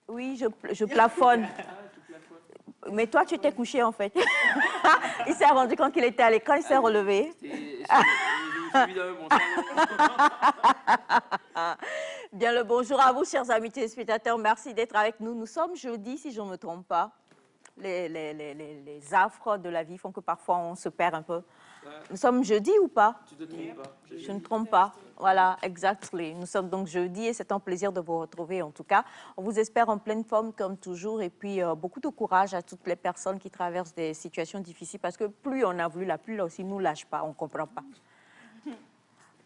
Oui, je plafonne. Mais toi, tu t'es couché, en fait. Il s'est rendu compte qu'il était à l'écran, il s'est relevé. Bien le bonjour à vous, chers amis téléspectateurs. Merci d'être avec nous. Nous sommes jeudi, si je ne me trompe pas. Les affres de la vie font que parfois on se perd un peu. Nous sommes jeudi ou pas? Tu te trompes pas. Je ne trompe pas. Voilà, exactly. Nous sommes donc jeudi et c'est un plaisir de vous retrouver en tout cas. On vous espère en pleine forme comme toujours et puis beaucoup de courage à toutes les personnes qui traversent des situations difficiles parce que plus on a voulu, plus là aussi nous lâche pas, on ne comprend pas.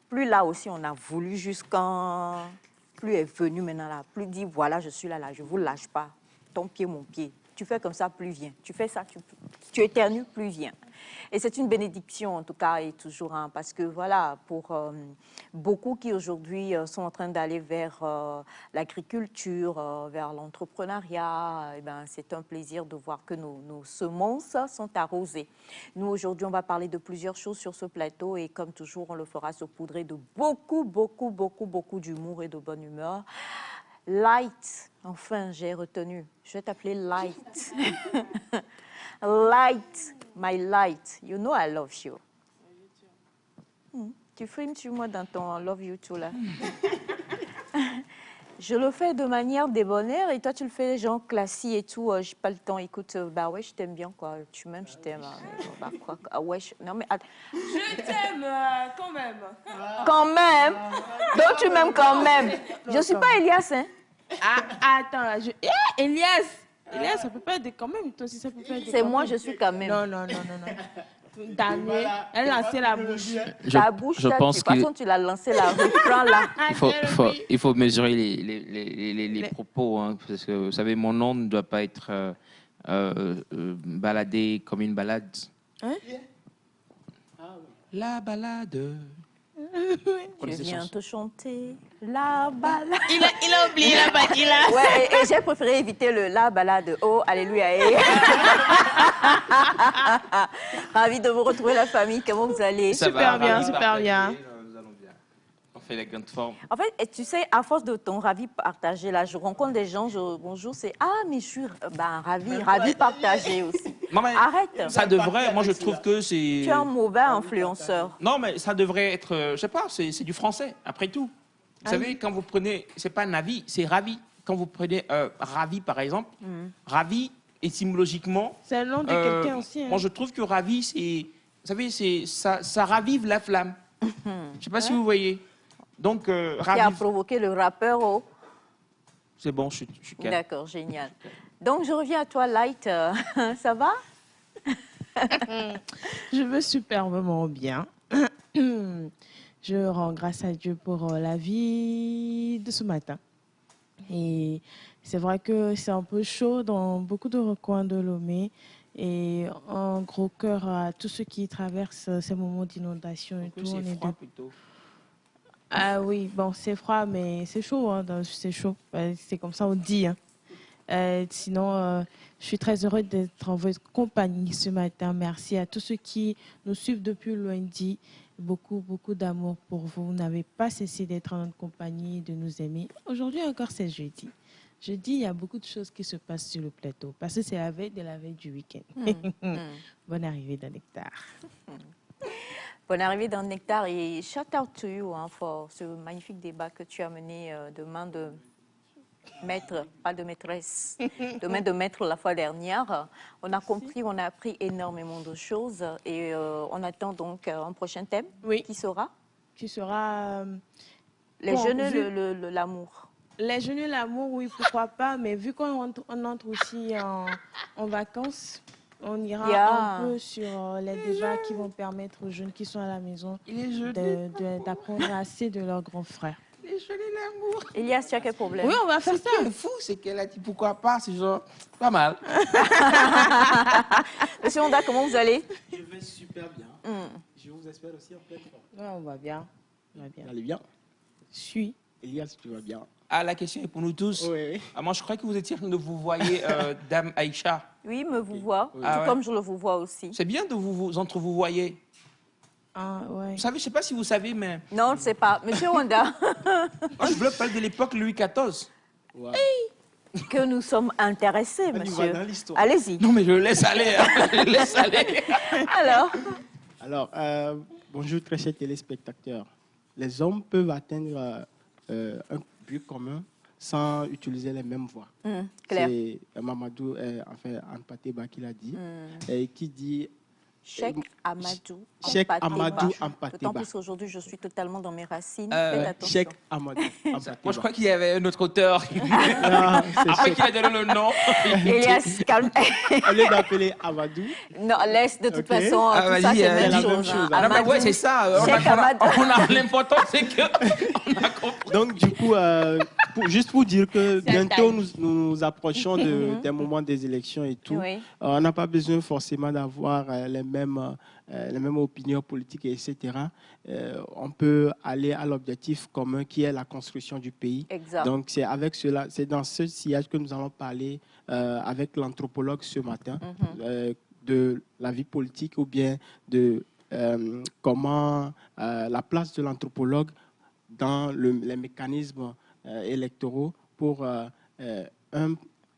Plus là aussi on a voulu jusqu'en... Plus est venu maintenant là, plus dit voilà je suis là, je ne vous lâche pas. Ton pied, mon pied. Tu fais comme ça, plus vient. Tu fais ça, tu éternues, plus vient. Et c'est une bénédiction, en tout cas, et toujours, hein, parce que, voilà, pour beaucoup qui, aujourd'hui, sont en train d'aller vers l'agriculture, vers l'entrepreneuriat, c'est un plaisir de voir que nos semences sont arrosées. Nous, aujourd'hui, on va parler de plusieurs choses sur ce plateau, et comme toujours, on le fera saupoudrer de beaucoup d'humour et de bonne humeur. Light, enfin, j'ai retenu. Je vais t'appeler Light. Light, my light. You know I love you. Tu frimes sur moi dans ton love you too, là. Je le fais de manière débonnaire et toi, tu le fais genre classique et tout. J'ai pas le temps. Écoute, bah ouais, je t'aime bien, quoi. Tu m'aimes, je t'aime. Bah, quoi, ouais, non, mais... Je t'aime quand même. Quand même? Donc, tu m'aimes quand même. Je suis pas Elias, hein? Ah, attends, Elias, ça peut pas être quand même, toi aussi ça peut pas être. C'est moi, je suis quand même. Non. Damné, elle a lancé la bouche. Ta bouche, je pense de toute façon, tu l'as lancé là, reprends-la. Il faut mesurer les propos, hein, parce que, vous savez, mon nom ne doit pas être baladé comme une balade. Hein? La balade. Je viens te chanter la balade. Il a oublié la balade. Ouais, et j'ai préféré éviter le la balade. Oh, alléluia. Ravi de vous retrouver, la famille. Comment vous allez? Super bien. Nous allons bien. On fait la grande forme. En fait, et tu sais, à force de ton ravi partagé, là, je rencontre des gens, bonjour, c'est ah, mais je suis ravi partagé aussi. Non, mais arrête. Ça devrait, moi je trouve que c'est... Tu es un mauvais influenceur. Non, mais ça devrait être, je sais pas, c'est du français, après tout. Vous savez, quand vous prenez, c'est pas Navi, c'est Ravi. Quand vous prenez Ravi, par exemple, Ravi, étymologiquement... C'est le nom de quelqu'un aussi. Hein. Moi, je trouve que Ravi, c'est... Vous savez, ça ravive la flamme. Je sais pas si vous voyez. Donc, Qui a provoqué le rappeur au... C'est bon, je suis calme. D'accord, génial. Donc, je reviens à toi, Light. Ça va? Je veux superbement bien. Je rends grâce à Dieu pour la vie de ce matin. Et c'est vrai que c'est un peu chaud dans beaucoup de recoins de Lomé. Et un gros cœur à tous ceux qui traversent ces moments d'inondation et tout. C'est froid plutôt. Ah oui, bon, c'est froid, mais c'est chaud. Hein, c'est chaud. C'est comme ça on dit. Hein. Sinon, je suis très heureuse d'être en votre compagnie ce matin. Merci à tous ceux qui nous suivent depuis lundi. Beaucoup d'amour pour vous. Vous n'avez pas cessé d'être en notre compagnie, de nous aimer. Aujourd'hui encore, c'est jeudi. Jeudi, il y a beaucoup de choses qui se passent sur le plateau parce que c'est la veille de la veille du week-end. Bonne arrivée dans Nectar. Bonne arrivée dans Nectar et shout out to you pour ce magnifique débat que tu as mené de main de maître, pas de maîtresse, de main de maître la fois dernière. On a compris, on a appris énormément de choses et on attend donc un prochain thème. Oui. Qui sera? Qui sera... Les jeunes, l'amour. Les jeunes, l'amour, oui, pourquoi pas, mais vu qu'on entre aussi en vacances, on ira un peu sur les débats qui vont permettre aux jeunes qui sont à la maison d'apprendre assez de leurs grands frères. Les jeunes et l'amour. Elias, tu as quel problème? Oui, on va faire ça. Ce qui est fou, c'est qu'elle a dit pourquoi pas, c'est genre pas mal. Monsieur Honda, comment vous allez? Je vais super bien. Je vous espère aussi en pleine forme. Ouais, on va bien. On va bien. Vous allez bien? Suis. Elias, tu vas bien? Ah, la question est pour nous tous. Oui. Ah, moi, je crois que vous étiez en train de vous voyez Dame Aïcha. Oui, me vous voit, Ah tout ouais. comme je le vous vois aussi. C'est bien de vous entre vous voyez. Ah, ouais. Vous savez, je ne sais pas si vous savez, mais Non, on ne sait pas. Monsieur Wanda, moi, je veux parler de l'époque Louis XIV. Wow. que nous sommes intéressés, On y va monsieur. dans l'histoire. Allez-y. Non, mais je le laisse aller. Hein. Je le laisse aller. Alors, Alors, bonjour très chers téléspectateurs. Les hommes peuvent atteindre un but commun sans utiliser les mêmes voies. clair. C'est Mamadou, enfin Anne Pateba qui l'a dit, et qui dit Cheikh Amadou Cheikh Ampateba. Amadou D'autant Ampateba. plus qu'aujourd'hui, je suis totalement dans mes racines. Euh, Faites attention. Cheikh Amadou Ampateba. Moi, je crois qu'il y avait un autre auteur. Non, c'est Après Cheikh. qu'il a donné le nom. Elias, calme. Au lieu d'appeler Amadou, Non, laisse de toute Ok. façon, Ah, tout vas-y, ça, c'est c'est la la même même chose. chose. hein. Ah, non, mais Amadou, ouais, c'est ça. Cheikh Amadou. L'important, c'est que on a compris. donc du coup, juste pour dire que C'est un bientôt time. nous approchons des moments des élections et tout. Oui. On n'a pas besoin forcément d'avoir les mêmes opinions politiques, etc. On peut aller à l'objectif commun qui est la construction du pays. Exact. Donc c'est avec cela, c'est dans ce sillage que nous allons parler avec l'anthropologue ce matin de la vie politique ou bien de comment la place de l'anthropologue dans les mécanismes électoraux pour un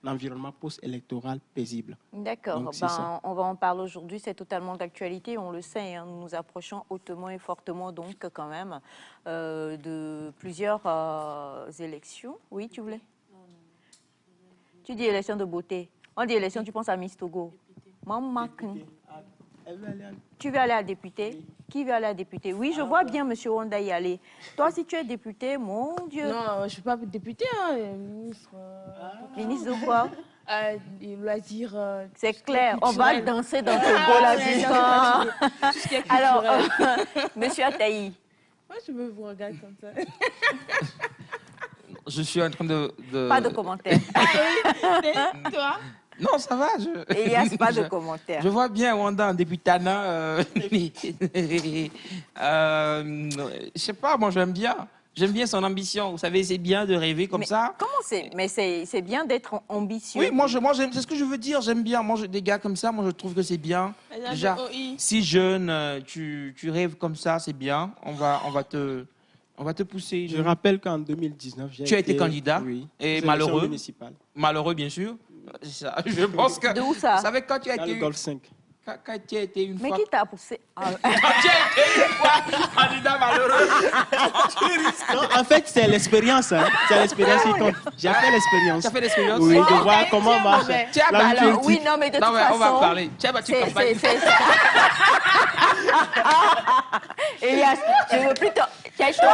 environnement post-électoral paisible. D'accord. Donc, c'est ça. On va en parler aujourd'hui. C'est totalement d'actualité. On le sait. Hein, nous nous approchons hautement et fortement, donc, quand même, de plusieurs élections. Oui, tu voulais? Tu dis élection de beauté. On dit élection, tu penses à Miss Togo. Maman, Elle veut aller tu veux aller à député? Qui veut aller à député? Oui, je vois bien M. Wanda y aller. Toi, si tu es député, mon Dieu. Non, je ne suis pas députée, hein, ministre. Ministre de quoi? Des loisirs. C'est tout ce qui est clair. On va culturel. danser dans Ah, Togo, la ouais, vie. tout ce qui est Alors, culturel. Monsieur Ataï, Moi, je me vous regarde comme ça. Je suis en train de... pas de commentaires. Toi? Non, ça va. Elias, pas de je- commentaires. Je vois bien Wanda en débutana. Je sais pas, moi j'aime bien. J'aime bien son ambition. Vous savez, c'est bien de rêver comme Mais ça. comment c'est? Mais c'est bien d'être ambitieux. Oui, moi j'aime, c'est ce que je veux dire. J'aime bien. Moi, des gars comme ça, moi je trouve que c'est bien. Déjà, OI. si jeune, tu rêves comme ça, c'est bien. On va te pousser. Je rappelle qu'en 2019, j'ai Tu as été candidat oui, et aux élections malheureux. municipales, malheureux, bien sûr. C'est ça. Je pense que. De où ça? Vous savez, quand tu as dans le été, Golfe 5. quand tu as été une Mais fois. qui t'a poussé? Ah, Quand tu as été une fois candidat malheureux. Non, en fait, c'est l'expérience. Hein. C'est l'expérience qui compte. J'ai fait l'expérience. Tu as fait l'expérience. Oui, de Oh, voir comment marche. Tu as la battu. vie alors, politique. oui, non, mais de Non, toute mais façon... on va parler. Tu as battu campagne. Elias, je veux plutôt... Cache-toi.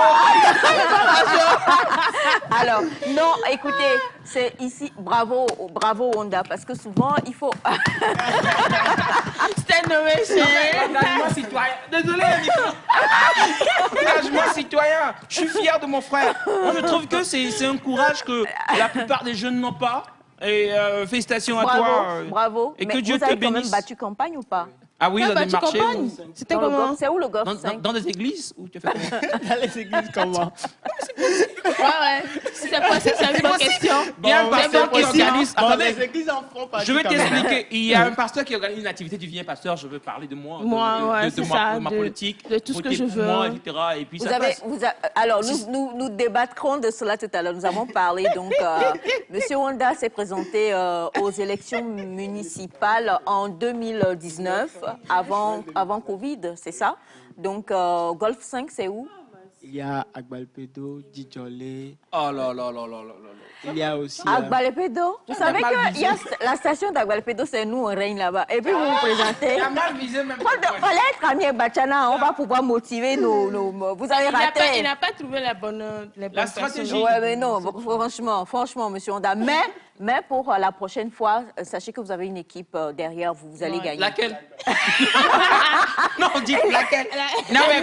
Alors, non, écoutez, c'est ici, bravo Wanda, parce que souvent, il faut... C'était nommé chez. Engagement citoyen. Désolé, Nicolas. Engagement citoyen. Je suis fier de mon frère. Moi, je trouve que c'est un courage que la plupart des jeunes n'ont pas. Et félicitations à Bravo, toi. bravo. Et Mais que Dieu vous te avez quand même bénisse. battu campagne ou pas? Ah oui, dans des tu marchés. campagne? C'était Dans le comment? golf, c'est où le golf Dans, 5? dans des églises où tu as fait comment? Dans les églises, comment? Ouais. C'est possible, c'est une bonne question. Il y a un Bon, pasteur c'est qui possible. organise. Bon, Attendez, les églises en font partie je vais quand même. t'expliquer. Il y a un pasteur qui organise une activité. Tu viens, pasteur, je veux parler de moi, de c'est ma, ça, de ma politique, de tout ce que voter je pour veux. moi, etc. Et puis ça passe. Alors, nous débattrons de cela tout à l'heure. Nous avons parlé, donc, Monsieur Wanda s'est présenté aux élections municipales en 2019, avant Covid, c'est ça? Donc, Golf 5, c'est où? Il y a Agbalpedo, Djidjolé. Oh là là là là là là. Il y a aussi... Agbalpedo. Vous savez mal que visé. la station d'Agbalpedo, c'est nous, on règne là-bas. Et puis, vous vous présentez. Il a mal visé même. Il fallait être ami à Bachana, on va pouvoir motiver nos... Vous avez Il raté. n'a pas trouvé les bonnes stratégie. personnes. Ouais, mais non, franchement, monsieur Honda. Mais pour la prochaine fois, sachez que vous avez une équipe derrière vous, vous allez Ouais. gagner. Laquelle? Non, dis laquelle? Non, mais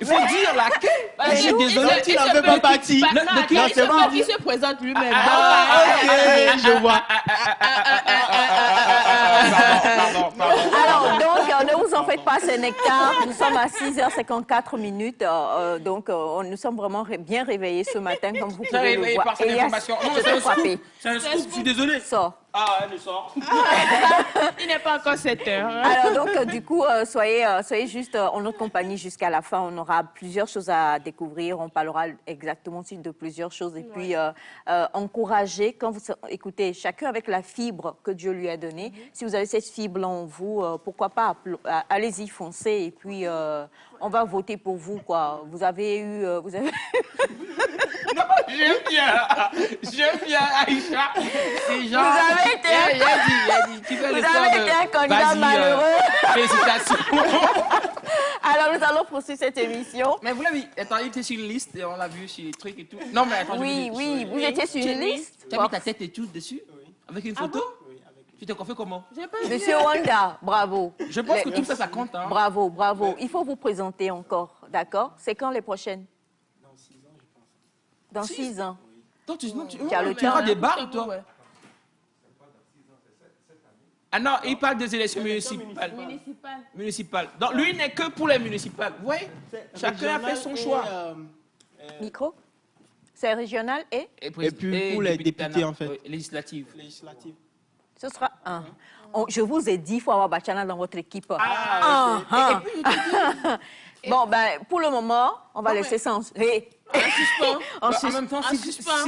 il faut dire laquelle. Je suis désolé. Tu n'en fais pas partie. Non, Non, c'est bon. il se présente lui-même. Ok, je vois. Alors, donc, ne vous en faites pas, c'est Nectar. Nous sommes à 6h54 minutes. Nous sommes vraiment bien réveillés ce matin, comme vous Très pouvez le réveillé voir. par cette Elias, information. Non, je c'est t'ai un frappé. scoop. C'est un scoop, je suis désolé. Sors. Ah, elle sort. Il n'est pas encore 7 heures. Alors donc, du coup, soyez juste en notre compagnie jusqu'à la fin. On aura plusieurs choses à découvrir. On parlera exactement aussi de plusieurs choses. Et puis, encourager, quand vous écoutez, chacun avec la fibre que Dieu lui a donnée. Si vous avez cette fibre en vous, pourquoi pas, allez-y, foncez. Et puis, on va voter pour vous, quoi. Vous avez eu... Non, j'aime bien Aïcha. C'est genre... Vous avez été... Il a dit, tu fais Vous l'effort avez de... été un candidat Vas-y, malheureux. Félicitations. Alors, nous allons poursuivre cette émission. Mais vous l'avez vu, attends, il était sur une liste et on l'a vu sur les trucs et tout. Non, mais attends, Oui, oui, vous étiez sur une liste. Tu as mis ta tête et tout dessus? Avec une photo? Tu t'es coiffé comment? Monsieur Wanda, bravo. Je pense que tout ça, ça compte. Hein. Bravo, bravo. Il faut vous présenter encore, d'accord? C'est quand les prochaines? Dans 6 ans, je pense. Dans 6 ans. Donc, Tu as le tu auras temps. des barres, toi? Ah non, il parle des élections municipales. Municipales. Donc, lui n'est que pour les municipales. Vous voyez? Chacun a fait son choix. Micro? C'est régional et Et puis pour les députés, en fait. Législatives. Législative. ce sera un. Je vous ai dit, il faut avoir Bachana dans votre équipe. Bon, ben, pour le moment, on va laisser ça en En même temps,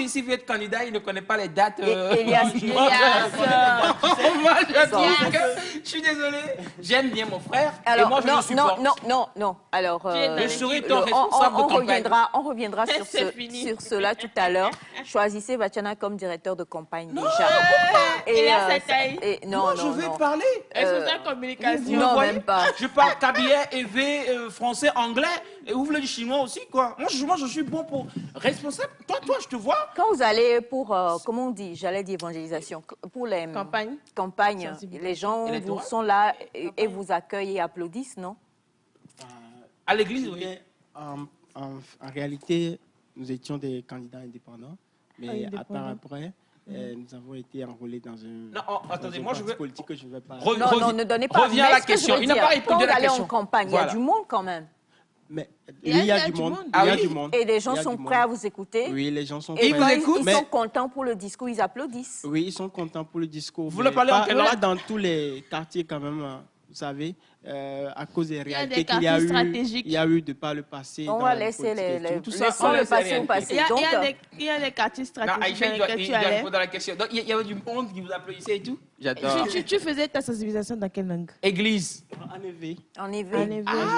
si veut être candidat, il ne connaît pas les dates. Elias. Moi, je suis désolé. J'aime bien mon frère. Alors, et moi, je le supporte. non. Alors, Je serai ton responsable de campagne. on reviendra sur cela tout à l'heure. Choisissez Bachana comme directeur de campagne déjà. Moi, je vais parler. Communication. Non, même pas. Je parle cabinet, EV, français, anglais. Et vous voulez du chinois aussi, quoi. Moi, je suis bon pour responsable. Toi, je te vois. Quand vous allez pour, comment on dit, j'allais dire évangélisation, pour les campagnes, les gens vous sont là et vous accueillent et applaudissent, non? À l'église, oui. En réalité, nous étions des candidats indépendants, mais après, nous avons été enrôlés dans un attendez, moi je veux politique que je ne vais pas. Non, ne donnez pas. Reviens à la question. Il n'a pas répondu à la question. Quand vous allez en campagne, il y a du monde quand même. Mais il y a du monde. Il y a du monde. Et les gens sont prêts à vous écouter. Oui, les gens sont prêts. Et ils sont contents pour le discours, ils applaudissent. Oui, ils sont contents pour le discours. Vous le parlez en quelle langue? Pas dans tous les quartiers quand même, vous savez, à cause des réalités qu'il y a eu de par le passé. On va laisser le passé au passé. Il y a des quartiers stratégiques dans lesquels tu allais. Dans la question. Donc, il y avait du monde qui vous applaudissait et tout. J'adore. Tu faisais ta sensibilisation dans quelle langue? Église. En EV. En EV.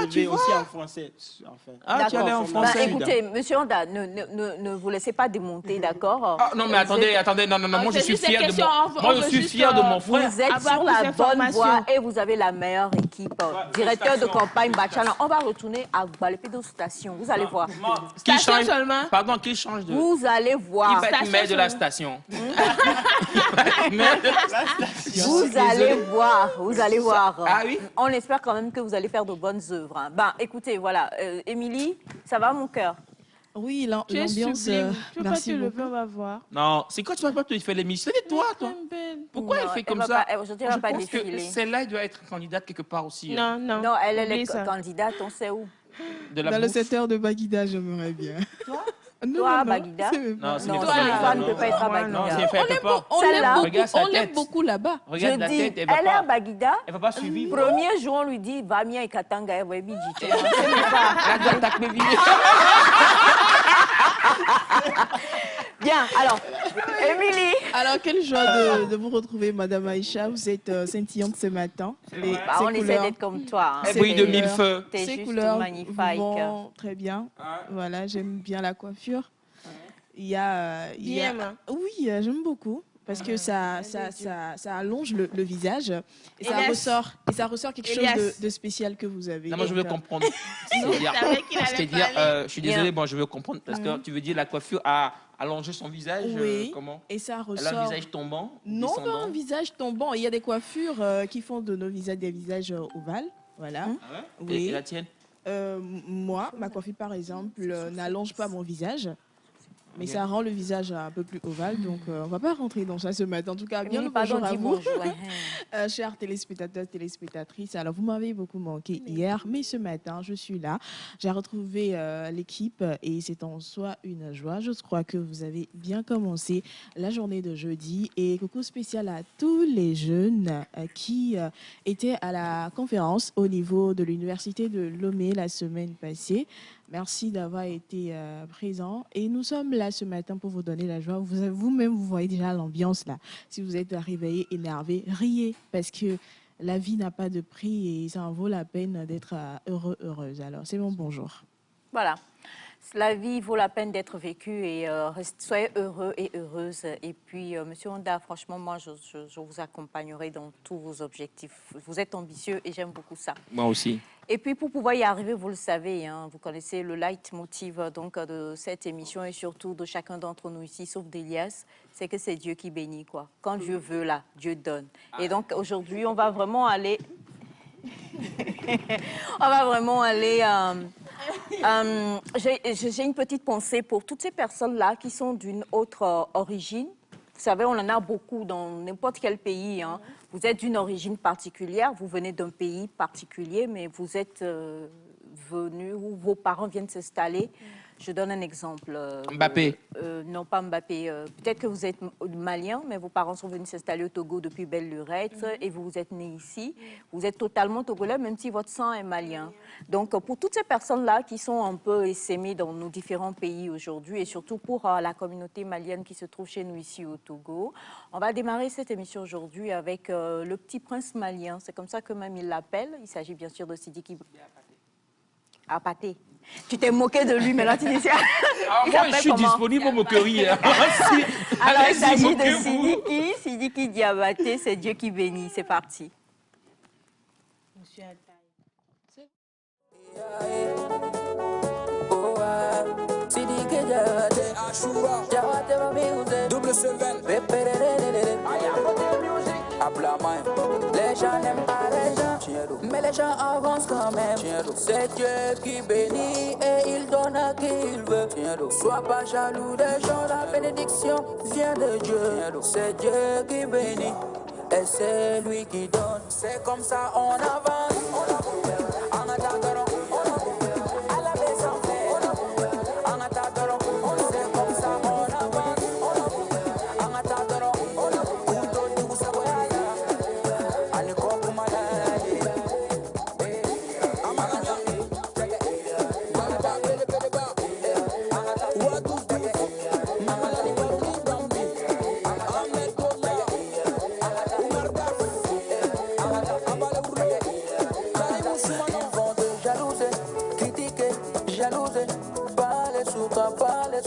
Tu aussi en français. Enfin. Tu allais en français. Écoutez, monsieur Honda, ne vous laissez pas démonter, d'accord? Non, mais attendez, non, moi je suis fier de mon frère. Vous êtes sur la bonne voie et vous avez la meilleure équipe. Directeur de campagne Bachana. On va retourner à Balepédo Station. Vous allez voir. Qui change seulement? Pardon, qui change de... Vous allez voir. Qui va être maire de la station? Vous allez voir. Ah oui? On espère quand même que vous allez faire de bonnes œuvres. Hein. Ben, écoutez, voilà. Émilie, ça va mon cœur? Oui, l'ambiance. Merci beaucoup. On va voir. Non, c'est quand tu vas pas te faire l'émission. C'est toi. Pourquoi elle fait comme ça? Aujourd'hui, elle va pas défiler. Celle-là, elle doit être candidate quelque part aussi. Non, elle est candidate, on sait où. Dans le secteur de Baguida, j'aimerais bien. Toi? Non, Toi, Baguida? Non, toi, une femme ne peut pas être à Baguida. Non, c'est fait pas. On l'aime beaucoup là-bas. Regarde la tête, elle est à Baguida. Elle va pas suivre. Premier jour, on lui dit, va bien et Katanga, elle va bien dit. Bien, alors, Émilie. Alors, quelle joie de vous retrouver, Madame Aïcha. Vous êtes scintillante ce matin. On essaie d'être comme toi. Elle brille de mille feux. Ces couleurs magnifiques. vont très bien. Voilà, j'aime bien la coiffure. Il y a... Oui, j'aime beaucoup. Parce que ça allonge le visage et ça ressort quelque chose de spécial que vous avez. Non, moi je veux comprendre. Je suis désolé, je veux comprendre parce que tu veux dire la coiffure a allongé son visage. Oui. Comment? Et ça ressort. Elle a un visage tombant? Non, un visage tombant. Il y a des coiffures qui font de nos visages des visages ovales. Voilà. Ah ouais? Oui. Et la tienne? Moi, ma coiffure par exemple n'allonge pas mon visage. Mais ça rend le visage un peu plus ovale, donc on ne va pas rentrer dans ça ce matin. En tout cas, bien le bonjour à vous. chers téléspectateurs, téléspectatrices. Alors, vous m'avez beaucoup manqué hier, mais ce matin, je suis là. J'ai retrouvé l'équipe et c'est en soi une joie. Je crois que vous avez bien commencé la journée de jeudi. Et coucou spécial à tous les jeunes qui étaient à la conférence au niveau de l'Université de Lomé la semaine passée. Merci d'avoir été présent. Et nous sommes là ce matin pour vous donner la joie. Vous-même, vous voyez déjà l'ambiance là. Si vous êtes réveillé, énervé, riez parce que la vie n'a pas de prix et ça en vaut la peine d'être heureux, heureuse. Alors, c'est mon bonjour. Voilà. La vie vaut la peine d'être vécue et soyez heureux et heureuse. Et puis, Monsieur Honda, franchement, moi, je vous accompagnerai dans tous vos objectifs. Vous êtes ambitieux et j'aime beaucoup ça. Moi aussi. Et puis, pour pouvoir y arriver, vous le savez, hein, vous connaissez le leitmotiv donc, de cette émission et surtout de chacun d'entre nous ici, sauf d'Elias, c'est que c'est Dieu qui bénit, quoi. Quand Dieu veut, là, Dieu donne. Et donc, aujourd'hui, on va vraiment aller... on va vraiment aller... j'ai une petite pensée pour toutes ces personnes-là qui sont d'une autre origine. Vous savez, on en a beaucoup dans n'importe quel pays. Hein. Vous êtes d'une origine particulière, vous venez d'un pays particulier, mais vous êtes venu où vos parents viennent s'installer. Je donne un exemple. Mbappé. Non, pas Mbappé. Peut-être que vous êtes malien, mais vos parents sont venus s'installer au Togo depuis belle lurette et vous êtes né ici. Vous êtes totalement togolais, même si votre sang est malien. Donc, pour toutes ces personnes-là qui sont un peu essaimées dans nos différents pays aujourd'hui et surtout pour la communauté malienne qui se trouve chez nous ici au Togo, on va démarrer cette émission aujourd'hui avec le petit prince malien. C'est comme ça que même il l'appelle. Il s'agit bien sûr de Sidiki Apaté. Tu t'es moqué de lui, mais là tu dis... Moi, je suis disponible aux moqueries. Alors, il s'agit de Sidiki Diabaté, c'est Dieu qui bénit. C'est parti. Monsieur Double Seven. Les gens n'aiment pas les gens, mais les gens avancent quand même. C'est Dieu qui bénit et il donne à qui il veut. Sois pas jaloux des gens, la bénédiction vient de Dieu. C'est Dieu qui bénit et c'est lui qui donne. C'est comme ça on avance. En attendant, à la maison, en attendant, c'est comme ça on avance. En attendant,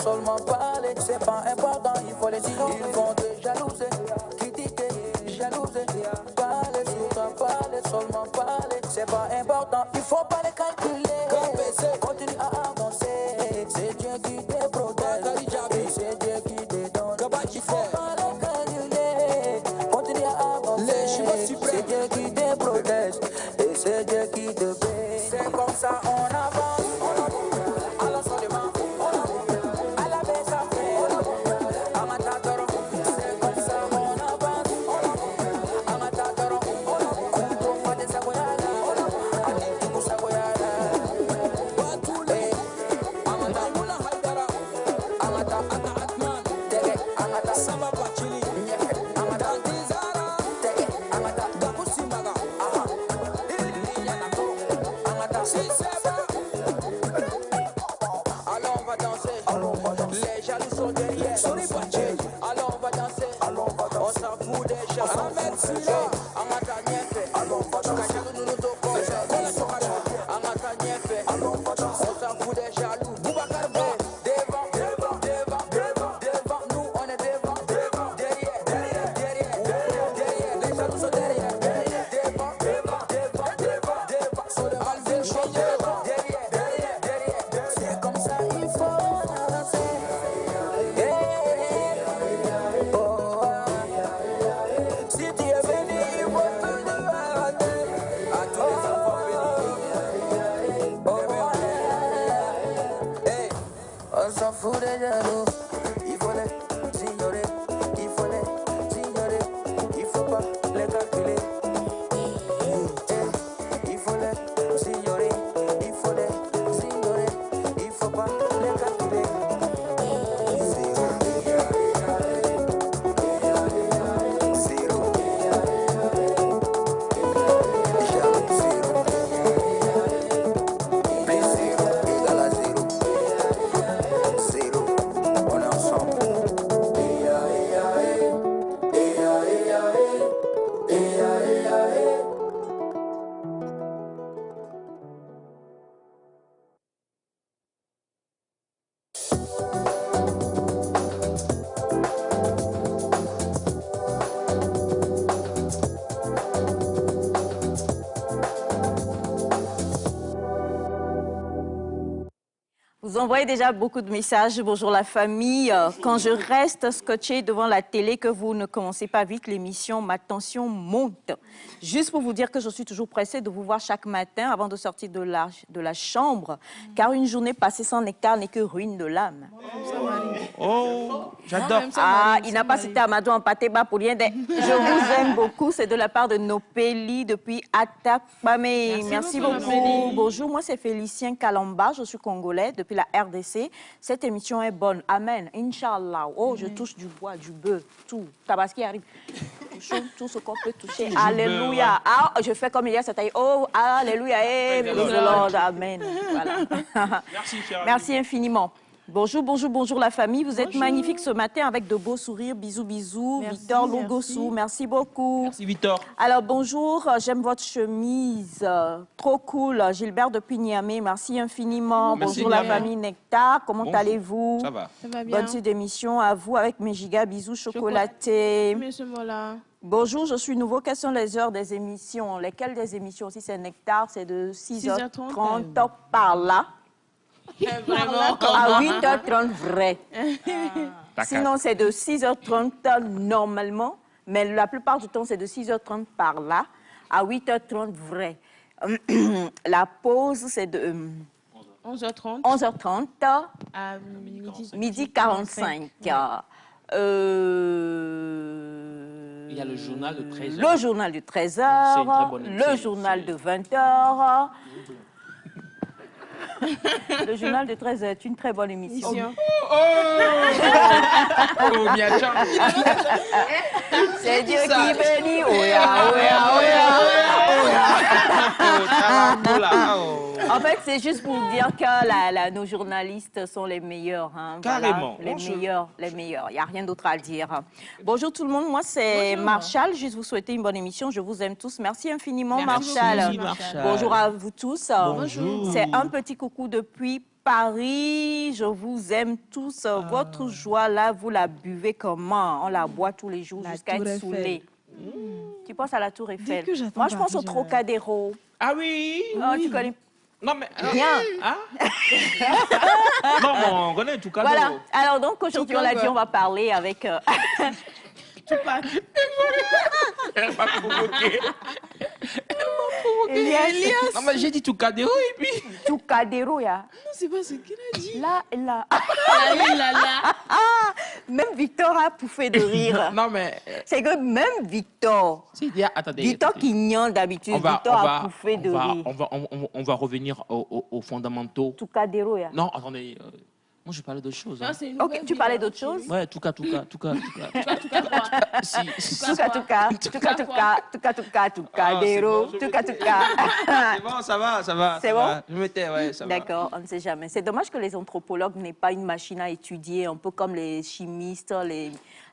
seulement parler, c'est pas important, il faut les dire. Ils vont te jalouser, critiquer, jalouser. Parler sur toi, parler, seulement parler, c'est pas important, il faut pas les calculer. Continue à avancer, c'est Dieu qui te protège, c'est Dieu qui te donne. Il faut pas les calculer, continue à avancer, c'est Dieu qui te protège, et c'est Dieu qui te paie. C'est comme ça on avance. Vous envoyez déjà beaucoup de messages. Bonjour la famille. Quand je reste scotché devant la télé, que vous ne commencez pas vite l'émission, ma tension monte. Juste pour vous dire que je suis toujours pressée de vous voir chaque matin avant de sortir de la chambre, car une journée passée sans nectar n'est que ruine de l'âme. Oh, j'adore. Ah, il n'a pas cité Amadou en Patéba pour rien. Je vous aime beaucoup. C'est de la part de Nopeli depuis Atakpame. Merci beaucoup. Bonjour, moi c'est Félicien Kalamba. Je suis congolais depuis la RDC. Cette émission est bonne. Amen. Inch'Allah. Oh, je touche du bois, du bœuf, tout. Tabaski arrive. Tout ce qu'on peut toucher. Alléluia. Ah, je fais comme hier, c'est-à-dire, oh, alléluia. Praise the Lord. Amen. Voilà. Merci, cher ami. Merci infiniment. Bonjour, bonjour, bonjour la famille. Vous êtes magnifiques ce matin avec de beaux sourires. Bisous, bisous. Merci, Victor Logossou, merci beaucoup. Merci, Victor. Alors, bonjour, j'aime votre chemise. Trop cool. Gilbert depuis Niamey, merci infiniment. Merci, bonjour la Niamey. famille Nectar. Comment Bonjour. allez-vous? Ça va. Ça va bien. Bonne suite d'émission à vous avec mes gigas. Bisous chocolatés. Mais ce mot-là. Bonjour, je suis nouveau. Quelles sont les heures des émissions? Lesquelles des émissions? Si c'est Nectar, c'est de 6h30 par là. Vraiment. À 8h30 vrai. Sinon, c'est de 6h30 normalement, mais la plupart du temps, c'est de 6h30 par là à 8h30 vrai. La pause, c'est de 11h30 11h30 à midi 45. Il y a le journal de 13h. Le journal de 13h, C'est une très bonne émission. le journal de 20h. Le journal de 13h est une très bonne émission. Oh, Miacha. C'est Dieu qui bénit. Oya, oya, oya. En fait, c'est juste pour dire que nos journalistes sont les meilleurs. Hein, Carrément. Voilà, les meilleurs. Il n'y a rien d'autre à dire. Bonjour tout le monde, moi c'est Marshall. Juste vous souhaiter une bonne émission. Je vous aime tous. Merci infiniment, Marshall. Marshall. Bonjour à vous tous. Bonjour. C'est un petit coucou depuis Paris. Je vous aime tous. Votre joie, là, vous la buvez comment? On la boit tous les jours jusqu'à être saoulé. Tu penses à la Tour Eiffel? que j'attends Moi, je pense au Paris, Trocadéro. Ah oui. Oh, tu connais Non, mais... bien. Hein? Non, mais on connaît tout cas. Voilà. Alors donc aujourd'hui, on l'a dit, on va parler avec... Elle m'a provoqué. Elias. Non, mais j'ai dit tout cadéo et puis... Trocadéro, ya. Non, c'est pas ce qu'il a dit. Là. Même Victor a pouffé de rire. Non, mais... C'est que même Victor, Attendez. Victor qui gnanne d'habitude, Victor a pouffé de rire. On va revenir aux fondamentaux. Trocadéro, ya. Non, attendez. Moi, je parlais d'autre chose. Hein. Ok, tu parlais d'autre chose? Ouais, tout cas. Trocadéro, C'est bon, ça va. C'est bon? Je me tais, ouais, ça va. D'accord, on ne sait jamais. C'est dommage que les anthropologues n'aient pas une machine à étudier, un peu comme les chimistes,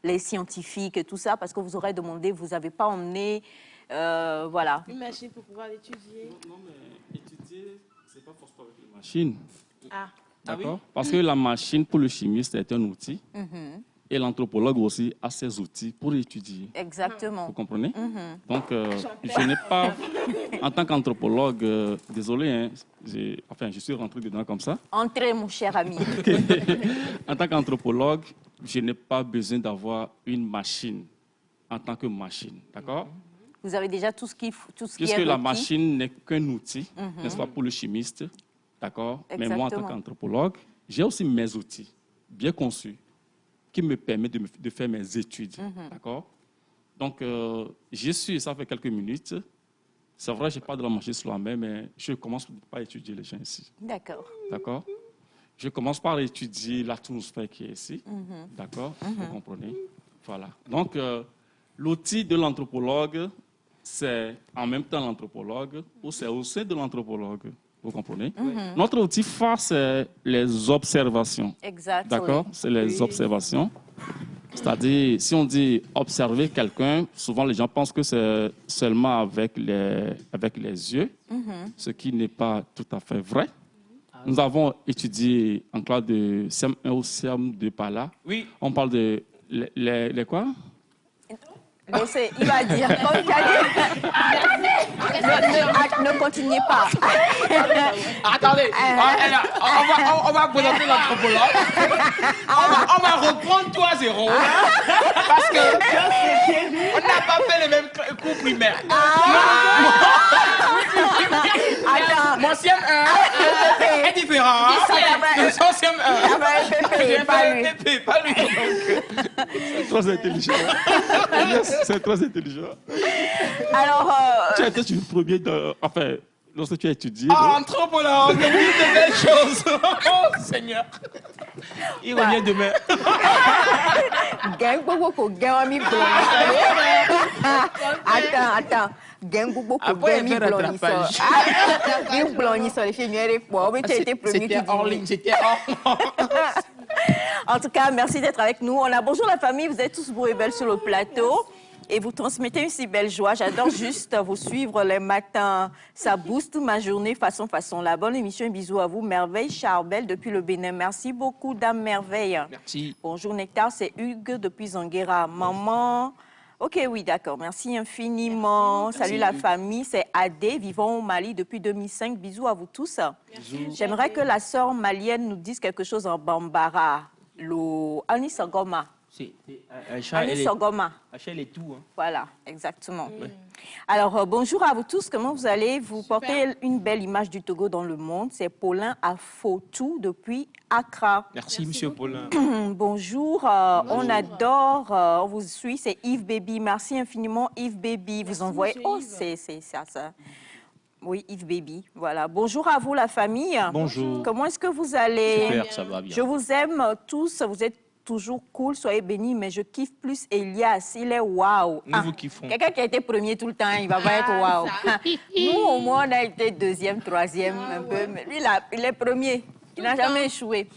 les scientifiques et tout ça, parce que vous aurez demandé, vous n'avez pas emmené, voilà. Une machine pour pouvoir l'étudier. Non, mais étudier, c'est pas forcément avec une machine. Ah. D'accord? Parce que la machine, pour le chimiste, est un outil. Et l'anthropologue aussi a ses outils pour étudier. Exactement. Vous comprenez? Donc, je n'ai pas, en tant qu'anthropologue, désolé, hein, je suis rentré dedans comme ça. Entrez, mon cher ami. En tant qu'anthropologue, je n'ai pas besoin d'avoir une machine en tant que machine. D'accord? Vous avez déjà tout ce qui est Puisque la requis. machine n'est qu'un outil, n'est-ce pas, pour le chimiste. D'accord? Mais moi, en tant qu'anthropologue, j'ai aussi mes outils bien conçus qui me permettent de faire mes études. D'accord? Donc, j'ai su, ça fait quelques minutes, c'est vrai, je n'ai pas de la machine sur la main, mais je commence par étudier les gens ici. D'accord. D'accord? Je commence par étudier l'atmosphère qui est ici. D'accord? Vous comprenez? Voilà. Donc, l'outil de l'anthropologue, c'est en même temps l'anthropologue ou c'est au sein de l'anthropologue. Vous comprenez? Notre outil phare, c'est les observations. Exactement. D'accord? C'est les observations. C'est-à-dire, si on dit observer quelqu'un, souvent les gens pensent que c'est seulement avec les yeux, ce qui n'est pas tout à fait vrai. Nous avons étudié en classe de CM1 ou CM2 par là. Oui. On parle de les quoi? Il va dire, comme tu as dit, ne continuez pas. Attendez, on va présenter l'anthropologue. On va reprendre tout à zéro. Parce que on n'a pas fait le même cours primaire. Mon CM1 est différent. Son CM1. Pas lui. C'est très intelligent. C'est très intelligent. Alors, Tu as été sur le premier, enfin, lorsque tu as étudié. Anthropologue, oui, de belles choses. Oh, Seigneur. Il revient demain. Attends. Après, il fait rattrapage. C'était hors ligne, c'était hors. En tout cas, merci d'être avec nous. On a bonjour la famille, vous êtes tous beaux et belles sur le plateau. Et vous transmettez une si belle joie. J'adore juste vous suivre les matins. Ça booste ma journée façon. La bonne émission et bisous à vous. Merveille Charbel depuis le Bénin. Merci beaucoup, Dame Merveille. Merci. Bonjour Nectar, c'est Hugues depuis Zanguera. Maman... Ok, oui, d'accord. Merci infiniment. Merci. Salut la famille, c'est Adé, vivant au Mali depuis 2005. Bisous à vous tous. J'aimerais que la sœur malienne nous dise quelque chose en bambara. Ani Sogoma. Ani Sogoma. Achel et tout. Hein. Voilà, exactement. Alors, bonjour à vous tous. Comment vous allez? Vous portez une belle image du Togo dans le monde. C'est Paulin Afotou depuis Accra. Merci, monsieur Paulin. Bonjour, on adore, on vous suit, c'est Yves Baby. Merci infiniment, Yves Baby. Vous envoyez... Oh, c'est ça. Oui, Yves Baby, voilà. Bonjour à vous, la famille. Bonjour. Comment est-ce que vous allez? Super, ça va bien. Je vous aime tous, vous êtes toujours cool, soyez bénis, mais je kiffe plus Elias, il est waouh. Nous vous kiffons. Quelqu'un qui a été premier tout le temps, il va pas être waouh. Nous, au moins, on a été deuxième, troisième, un peu, mais lui, il est premier, il n'a jamais échoué.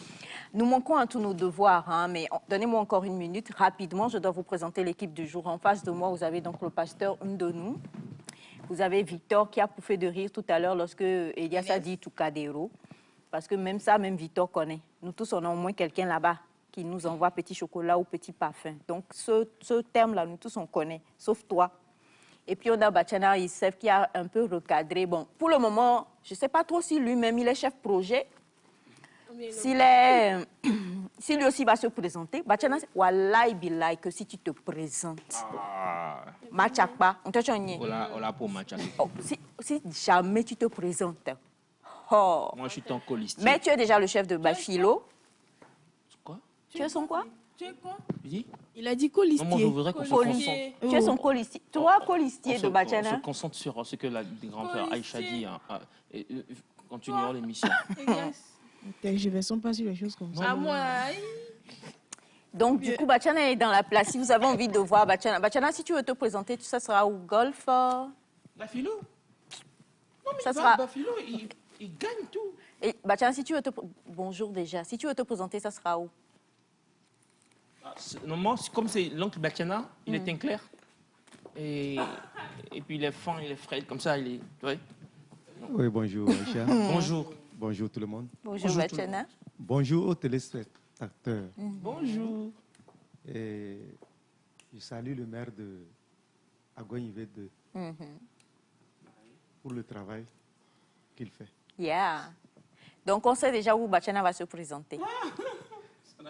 Nous manquons à tous nos devoirs, hein, mais donnez-moi encore une minute. Rapidement, je dois vous présenter l'équipe du jour. En face de moi, vous avez donc le pasteur Ndonou. Vous avez Victor qui a pouffé de rire tout à l'heure lorsque Elias a dit Tukadero. Parce que même ça, même Victor connaît. Nous tous, on a au moins quelqu'un là-bas qui nous envoie petit chocolat ou petit parfum. Donc, ce terme-là, nous tous, on connaît, sauf toi. Et puis, on a Bachana Youssef qui a un peu recadré. Bon, pour le moment, je ne sais pas trop si lui-même, il est chef projet. Si lui aussi va se présenter, Bachana, Wallahi Billahi, que si tu te présentes, Machakpa, on te chanye. Voilà pour Machakpa. Si jamais tu te présentes, oh. Moi, je suis ton colistier. Mais tu es déjà le chef de Bafilo. Quoi? Tu es son quoi? Tu es quoi? Oui. Il a dit colistier. Non, moi, je voudrais qu'on se concentre. Tu es son colistier. Toi, colistier de Bachana. On se concentre sur ce que la grande sœur Aïcha dit. Continuons l'émission. Je vais sans pas sur les choses comme ça. À moi. Donc, du coup, Bachana est dans la place. Si vous avez envie de voir Bachana, Bachana, si tu veux te présenter, ça sera au golf. Bafilo? Non, mais ça sera... Bafilo, il gagne tout. Et Bachana, si tu veux te... Bonjour déjà. Si tu veux te présenter, ça sera où? Normalement, comme c'est l'oncle Bachana, il est teint clair. Et puis il est fin, il est frais, comme ça, il est... Ouais. Oui, bonjour, Aïcha. Bonjour. Bonjour tout le monde. Bonjour Bachana. Bonjour aux téléspectateurs. Bonjour. Et je salue le maire de Agogne 2 pour le travail qu'il fait. Yeah. Donc, on sait déjà où Bachana va se présenter.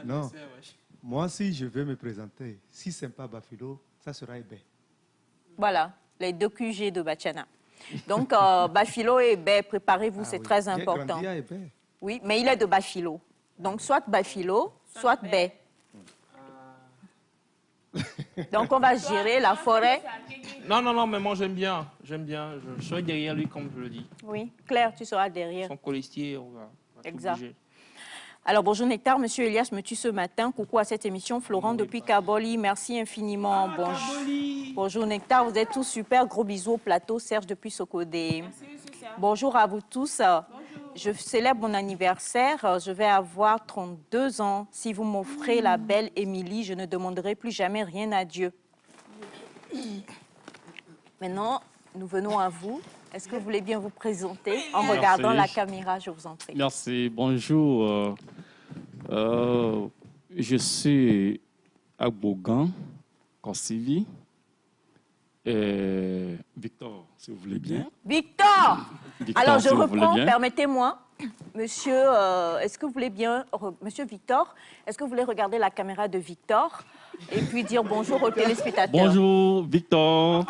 Non. Moi, si je veux me présenter, si ce n'est pas Bafilo, ça sera Ébé. Voilà, les deux QG de Bachana. Donc, Bafilo et Ébé, préparez-vous, c'est très important. Grandi à Ébé. Oui, mais il est de Bafilo. Donc, soit Bafilo, soit Bé. Donc, on va gérer la forêt. Non, mais moi, j'aime bien. Je serai derrière lui, comme je le dis. Oui, Claire, tu seras derrière. Son colistier, on va exact. Obliger. Alors, bonjour Nectar, Monsieur Elias me tue ce matin. Coucou à cette émission. Florent depuis Kaboli, merci infiniment. Bonjour Nectar, vous êtes tous super. Gros bisous au plateau. Serge depuis Sokodé. Bonjour à vous tous. Je célèbre mon anniversaire. Je vais avoir 32 ans. Si vous m'offrez la belle Émilie, je ne demanderai plus jamais rien à Dieu. Maintenant, nous venons à vous. Est-ce que vous voulez bien vous présenter en regardant la caméra, je vous en prie. Merci. Bonjour. Je suis Agbogan Korsivi Victor, si vous voulez bien. Victor, alors, je si reprends, permettez-moi. Monsieur, est-ce que vous voulez bien... Monsieur Victor, est-ce que vous voulez regarder la caméra de Victor et puis dire bonjour aux téléspectateurs? Bonjour, Victor.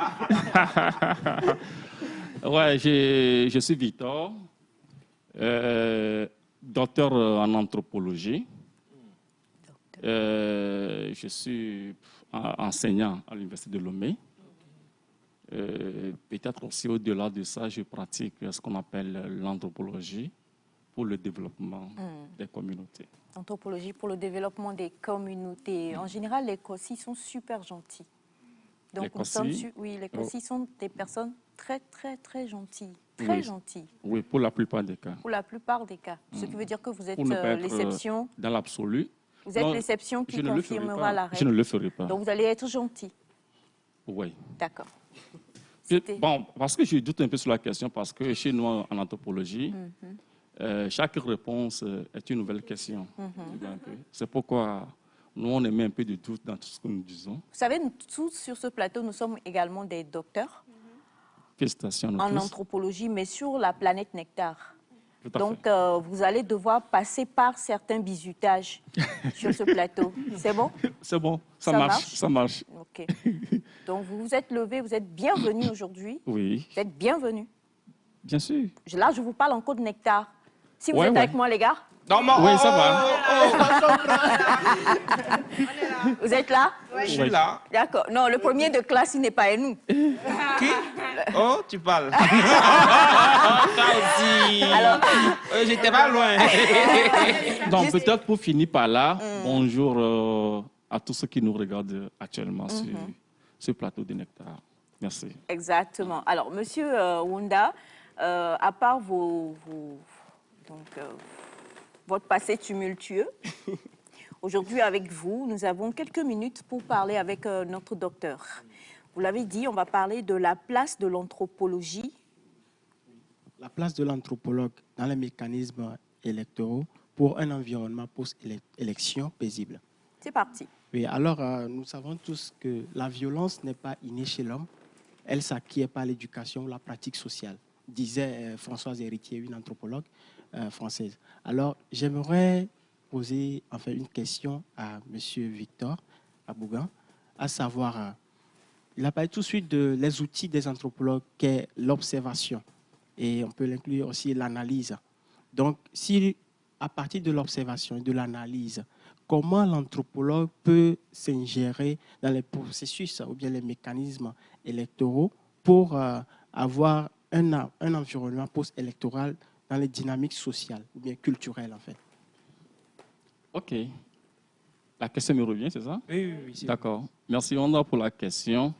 Ouais, je suis Victor, docteur en anthropologie. Je suis enseignant à l'Université de Lomé. Peut-être aussi au-delà de ça, je pratique ce qu'on appelle l'anthropologie pour le développement des communautés. Anthropologie pour le développement des communautés. En général, les Kossis sont super gentils. Donc, les Kossis sont des personnes très, très, très gentilles. Très gentilles. Oui, pour la plupart des cas. Pour la plupart des cas. Ce qui veut dire que vous êtes l'exception. Dans l'absolu. Vous êtes l'exception qui confirmera la règle. Je ne le ferai pas. Donc, vous allez être gentil. Oui. D'accord. Bon, parce que je doute un peu sur la question, parce que chez nous, en anthropologie, chaque réponse est une nouvelle question. C'est pourquoi nous, on émet un peu de doute dans tout ce que nous disons. Vous savez, nous tous sur ce plateau, nous sommes également des docteurs. Félicitations à nous en anthropologie, mais sur la planète Nectar. Donc, vous allez devoir passer par certains bizutages sur ce plateau. C'est bon? C'est bon, ça marche. Ça marche. OK. Donc, vous vous êtes levé, vous êtes bienvenu aujourd'hui. Oui. Vous êtes bienvenu. Bien sûr. Là, je vous parle encore de Nectar. Si vous êtes avec moi, les gars. Non, oui, ça va. Vous êtes là? Oui, je suis là. D'accord. Non, le premier de classe, il n'est pas à nous. Qui? Oh, tu parles. Toi aussi. Alors... j'étais pas loin. Donc, peut-être pour finir par là, bonjour à tous ceux qui nous regardent actuellement sur ce plateau de Nectar. Merci. Exactement. Alors, Monsieur Wunda, à part votre passé tumultueux, aujourd'hui avec vous, nous avons quelques minutes pour parler avec notre docteur. Vous l'avez dit, on va parler de la place de l'anthropologie. La place de l'anthropologue dans les mécanismes électoraux pour un environnement post-élection paisible. C'est parti. Oui, alors nous savons tous que la violence n'est pas innée chez l'homme. Elle s'acquiert par l'éducation ou la pratique sociale, disait Françoise Héritier, une anthropologue française. Alors, j'aimerais poser une question à M. Victor Abougan, à savoir, il a parlé tout de suite des outils des anthropologues, qu'est l'observation, et on peut l'inclure aussi l'analyse. Donc, si à partir de l'observation et de l'analyse, comment l'anthropologue peut s'ingérer dans les processus ou bien les mécanismes électoraux pour avoir un environnement post-électoral dans les dynamiques sociales ou bien culturelles, en fait. OK. La question me revient, c'est ça? Oui. D'accord. Merci, Wanda, pour la question.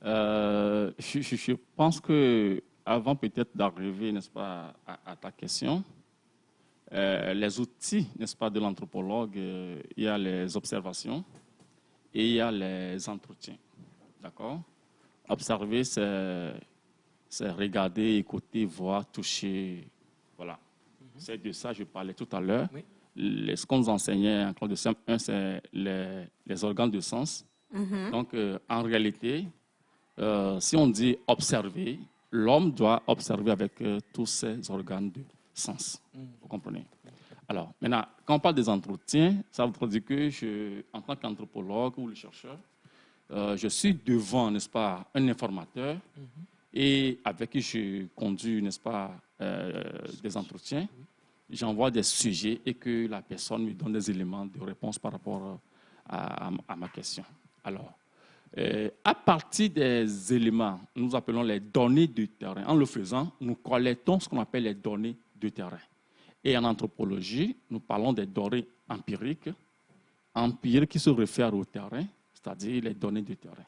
Je pense que avant peut-être d'arriver, n'est-ce pas, à ta question, les outils, n'est-ce pas, de l'anthropologue, il y a les observations et il y a les entretiens. D'accord? Observer, c'est regarder, écouter, voir, toucher. Voilà. C'est de ça que je parlais tout à l'heure. Oui. Ce qu'on nous enseignait en classe de CM1, c'est les organes de sens. Donc, en réalité, si on dit observer, l'homme doit observer avec tous ses organes de sens. Vous comprenez? Alors, maintenant, quand on parle des entretiens, ça veut dire que en tant qu'anthropologue ou le chercheur, je suis devant, n'est-ce pas, un informateur et avec qui je conduis, n'est-ce pas, des entretiens. J'envoie des sujets et que la personne me donne des éléments de réponse par rapport à ma question. Alors, à partir des éléments, nous appelons les données de terrain. En le faisant, nous collectons ce qu'on appelle les données de terrain. Et en anthropologie, nous parlons des données empiriques qui se réfèrent au terrain, c'est-à-dire les données de terrain.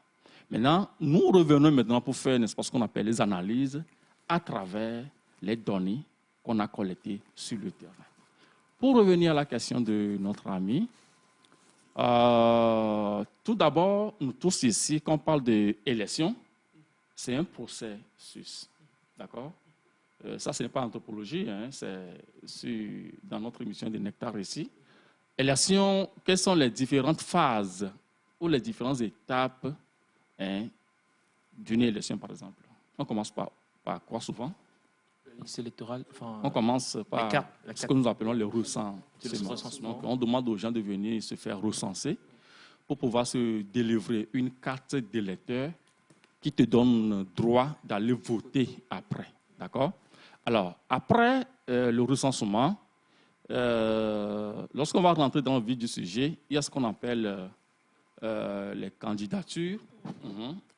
Maintenant, nous revenons maintenant pour faire ce qu'on appelle les analyses à travers les données qu'on a collectées sur le terrain. Pour revenir à la question de notre ami, tout d'abord, nous tous ici, quand on parle d'élection, c'est un processus. D'accord? Ça, ce n'est pas anthropologie, hein, c'est dans notre émission de Nectar ici. Élection, quelles sont les différentes phases ou les différentes étapes d'une élection, par exemple, on commence par quoi souvent? Liste électorale. On commence par ce que nous appelons le recensement. Donc, on demande aux gens de venir se faire recenser pour pouvoir se délivrer une carte d'électeur qui te donne droit d'aller voter après. D'accord? Alors, après le recensement, lorsqu'on va rentrer dans le vif du sujet, il y a ce qu'on appelle les candidatures.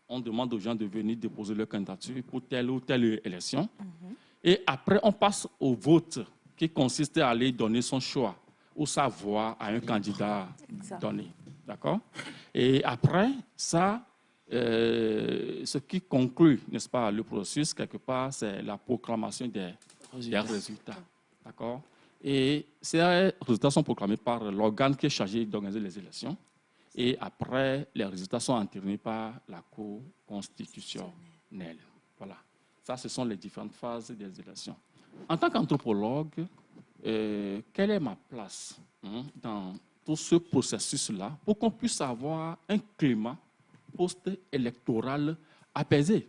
On demande aux gens de venir déposer leur candidature pour telle ou telle élection. Et après, on passe au vote qui consiste à aller donner son choix ou sa voix à un candidat donné. D'accord? Et après, ça, ce qui conclut, n'est-ce pas, le processus, quelque part, c'est la proclamation des résultats. D'accord? Et ces résultats sont proclamés par l'organe qui est chargé d'organiser les élections. Et après, les résultats sont entérinés par la Cour constitutionnelle. Voilà. Ça, ce sont les différentes phases des élections. En tant qu'anthropologue, quelle est ma place dans tout ce processus-là pour qu'on puisse avoir un climat post-électoral apaisé?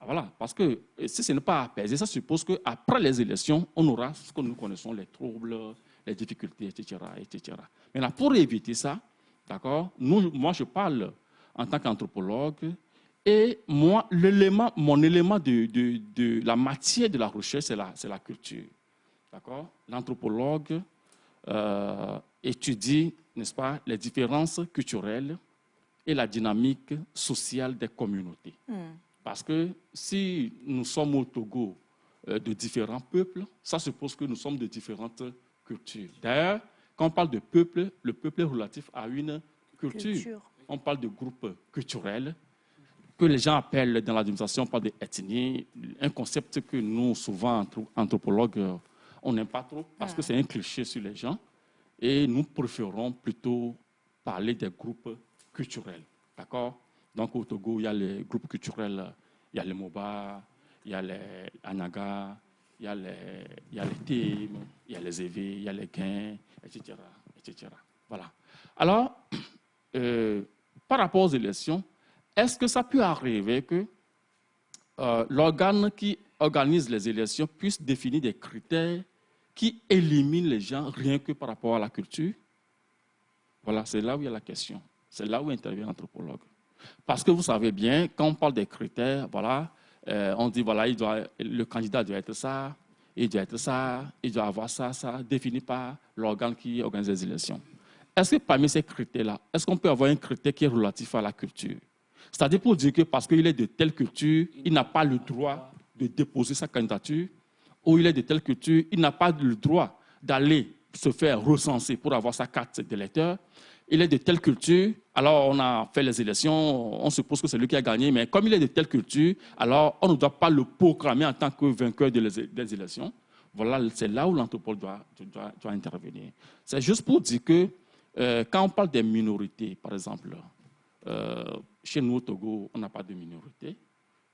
Voilà, parce que si ce n'est pas apaisé, ça suppose qu'après les élections, on aura ce que nous connaissons, les troubles, les difficultés, etc., etc. Maintenant, pour éviter ça, d'accord, moi, je parle en tant qu'anthropologue. Et moi, mon élément de la matière de la recherche, c'est la culture. D'accord? L'anthropologue étudie, n'est-ce pas, les différences culturelles et la dynamique sociale des communautés. Parce que si nous sommes au Togo de différents peuples, ça suppose que nous sommes de différentes cultures. D'ailleurs, quand on parle de peuple, le peuple est relatif à une culture. On parle de groupe culturel, que les gens appellent dans l'administration, on parle d'ethnie, un concept que nous, souvent, anthropologues, on n'aime pas trop parce que c'est un cliché sur les gens. Et nous préférons plutôt parler des groupes culturels. D'accord? Donc, au Togo, il y a les groupes culturels, il y a les Moba, il y a les Anaga, il y a les Tim, il y a les Évé, il y a les Gains, etc., etc. Voilà. Alors, par rapport aux élections, est-ce que ça peut arriver que l'organe qui organise les élections puisse définir des critères qui éliminent les gens rien que par rapport à la culture? Voilà, c'est là où il y a la question. C'est là où intervient l'anthropologue. Parce que vous savez bien, quand on parle des critères, voilà, on dit, voilà, le candidat doit être ça, il doit être ça, il doit avoir ça, défini par l'organe qui organise les élections. Est-ce que parmi ces critères-là, est-ce qu'on peut avoir un critère qui est relatif à la culture? C'est-à-dire pour dire que parce qu'il est de telle culture, il n'a pas le droit de déposer sa candidature, ou il est de telle culture, il n'a pas le droit d'aller se faire recenser pour avoir sa carte d'électeur. Il est de telle culture, alors on a fait les élections, on suppose que c'est lui qui a gagné, mais comme il est de telle culture, alors on ne doit pas le proclamer en tant que vainqueur des élections. Voilà, c'est là où l'anthropologue doit intervenir. C'est juste pour dire que quand on parle des minorités, par exemple, chez nous au Togo, on n'a pas de minorité.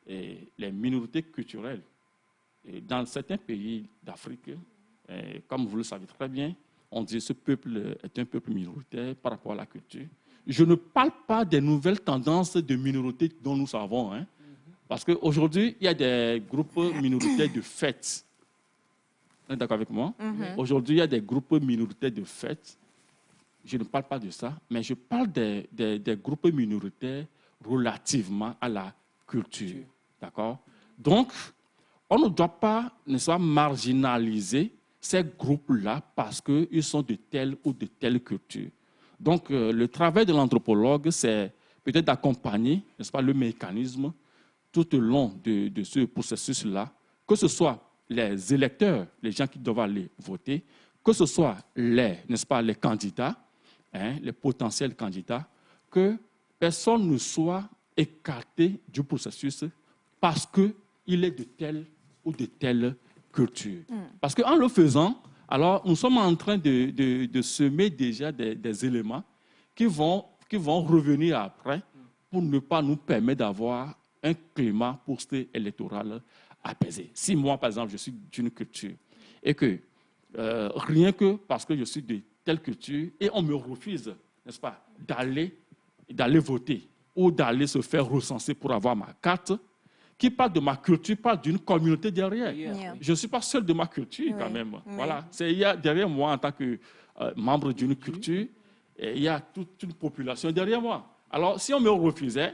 Et les minorités culturelles, dans certains pays d'Afrique, comme vous le savez très bien, on dit que ce peuple est un peuple minoritaire par rapport à la culture. Je ne parle pas des nouvelles tendances de minorités dont nous savons. Parce qu'aujourd'hui, il y a des groupes minoritaires de fait. Vous êtes d'accord avec moi? Aujourd'hui, il y a des groupes minoritaires de fait. Je ne parle pas de ça, mais je parle des groupes minoritaires relativement à la culture. D'accord? Donc, on ne doit pas, marginaliser ces groupes-là parce qu'ils sont de telle ou de telle culture. Donc, le travail de l'anthropologue, c'est peut-être d'accompagner, n'est-ce pas, le mécanisme tout au long de ce processus-là, que ce soit les électeurs, les gens qui doivent aller voter, que ce soit n'est-ce pas, les candidats, les potentiels candidats, que personne ne soit écarté du processus parce qu'il est de telle ou de telle culture. Parce qu'en le faisant, alors nous sommes en train de semer déjà des éléments qui vont revenir après pour ne pas nous permettre d'avoir un climat post-électoral apaisé. Si moi, par exemple, je suis d'une culture et que rien que parce que je suis de telle culture et on me refuse, n'est-ce pas, d'aller voter ou d'aller se faire recenser pour avoir ma carte. Qui parle de ma culture, parle d'une communauté derrière. Je ne suis pas seul de ma culture quand même. Voilà. Il y a derrière moi, en tant que membre d'une culture, il y a toute une population derrière moi. Alors, si on me refusait,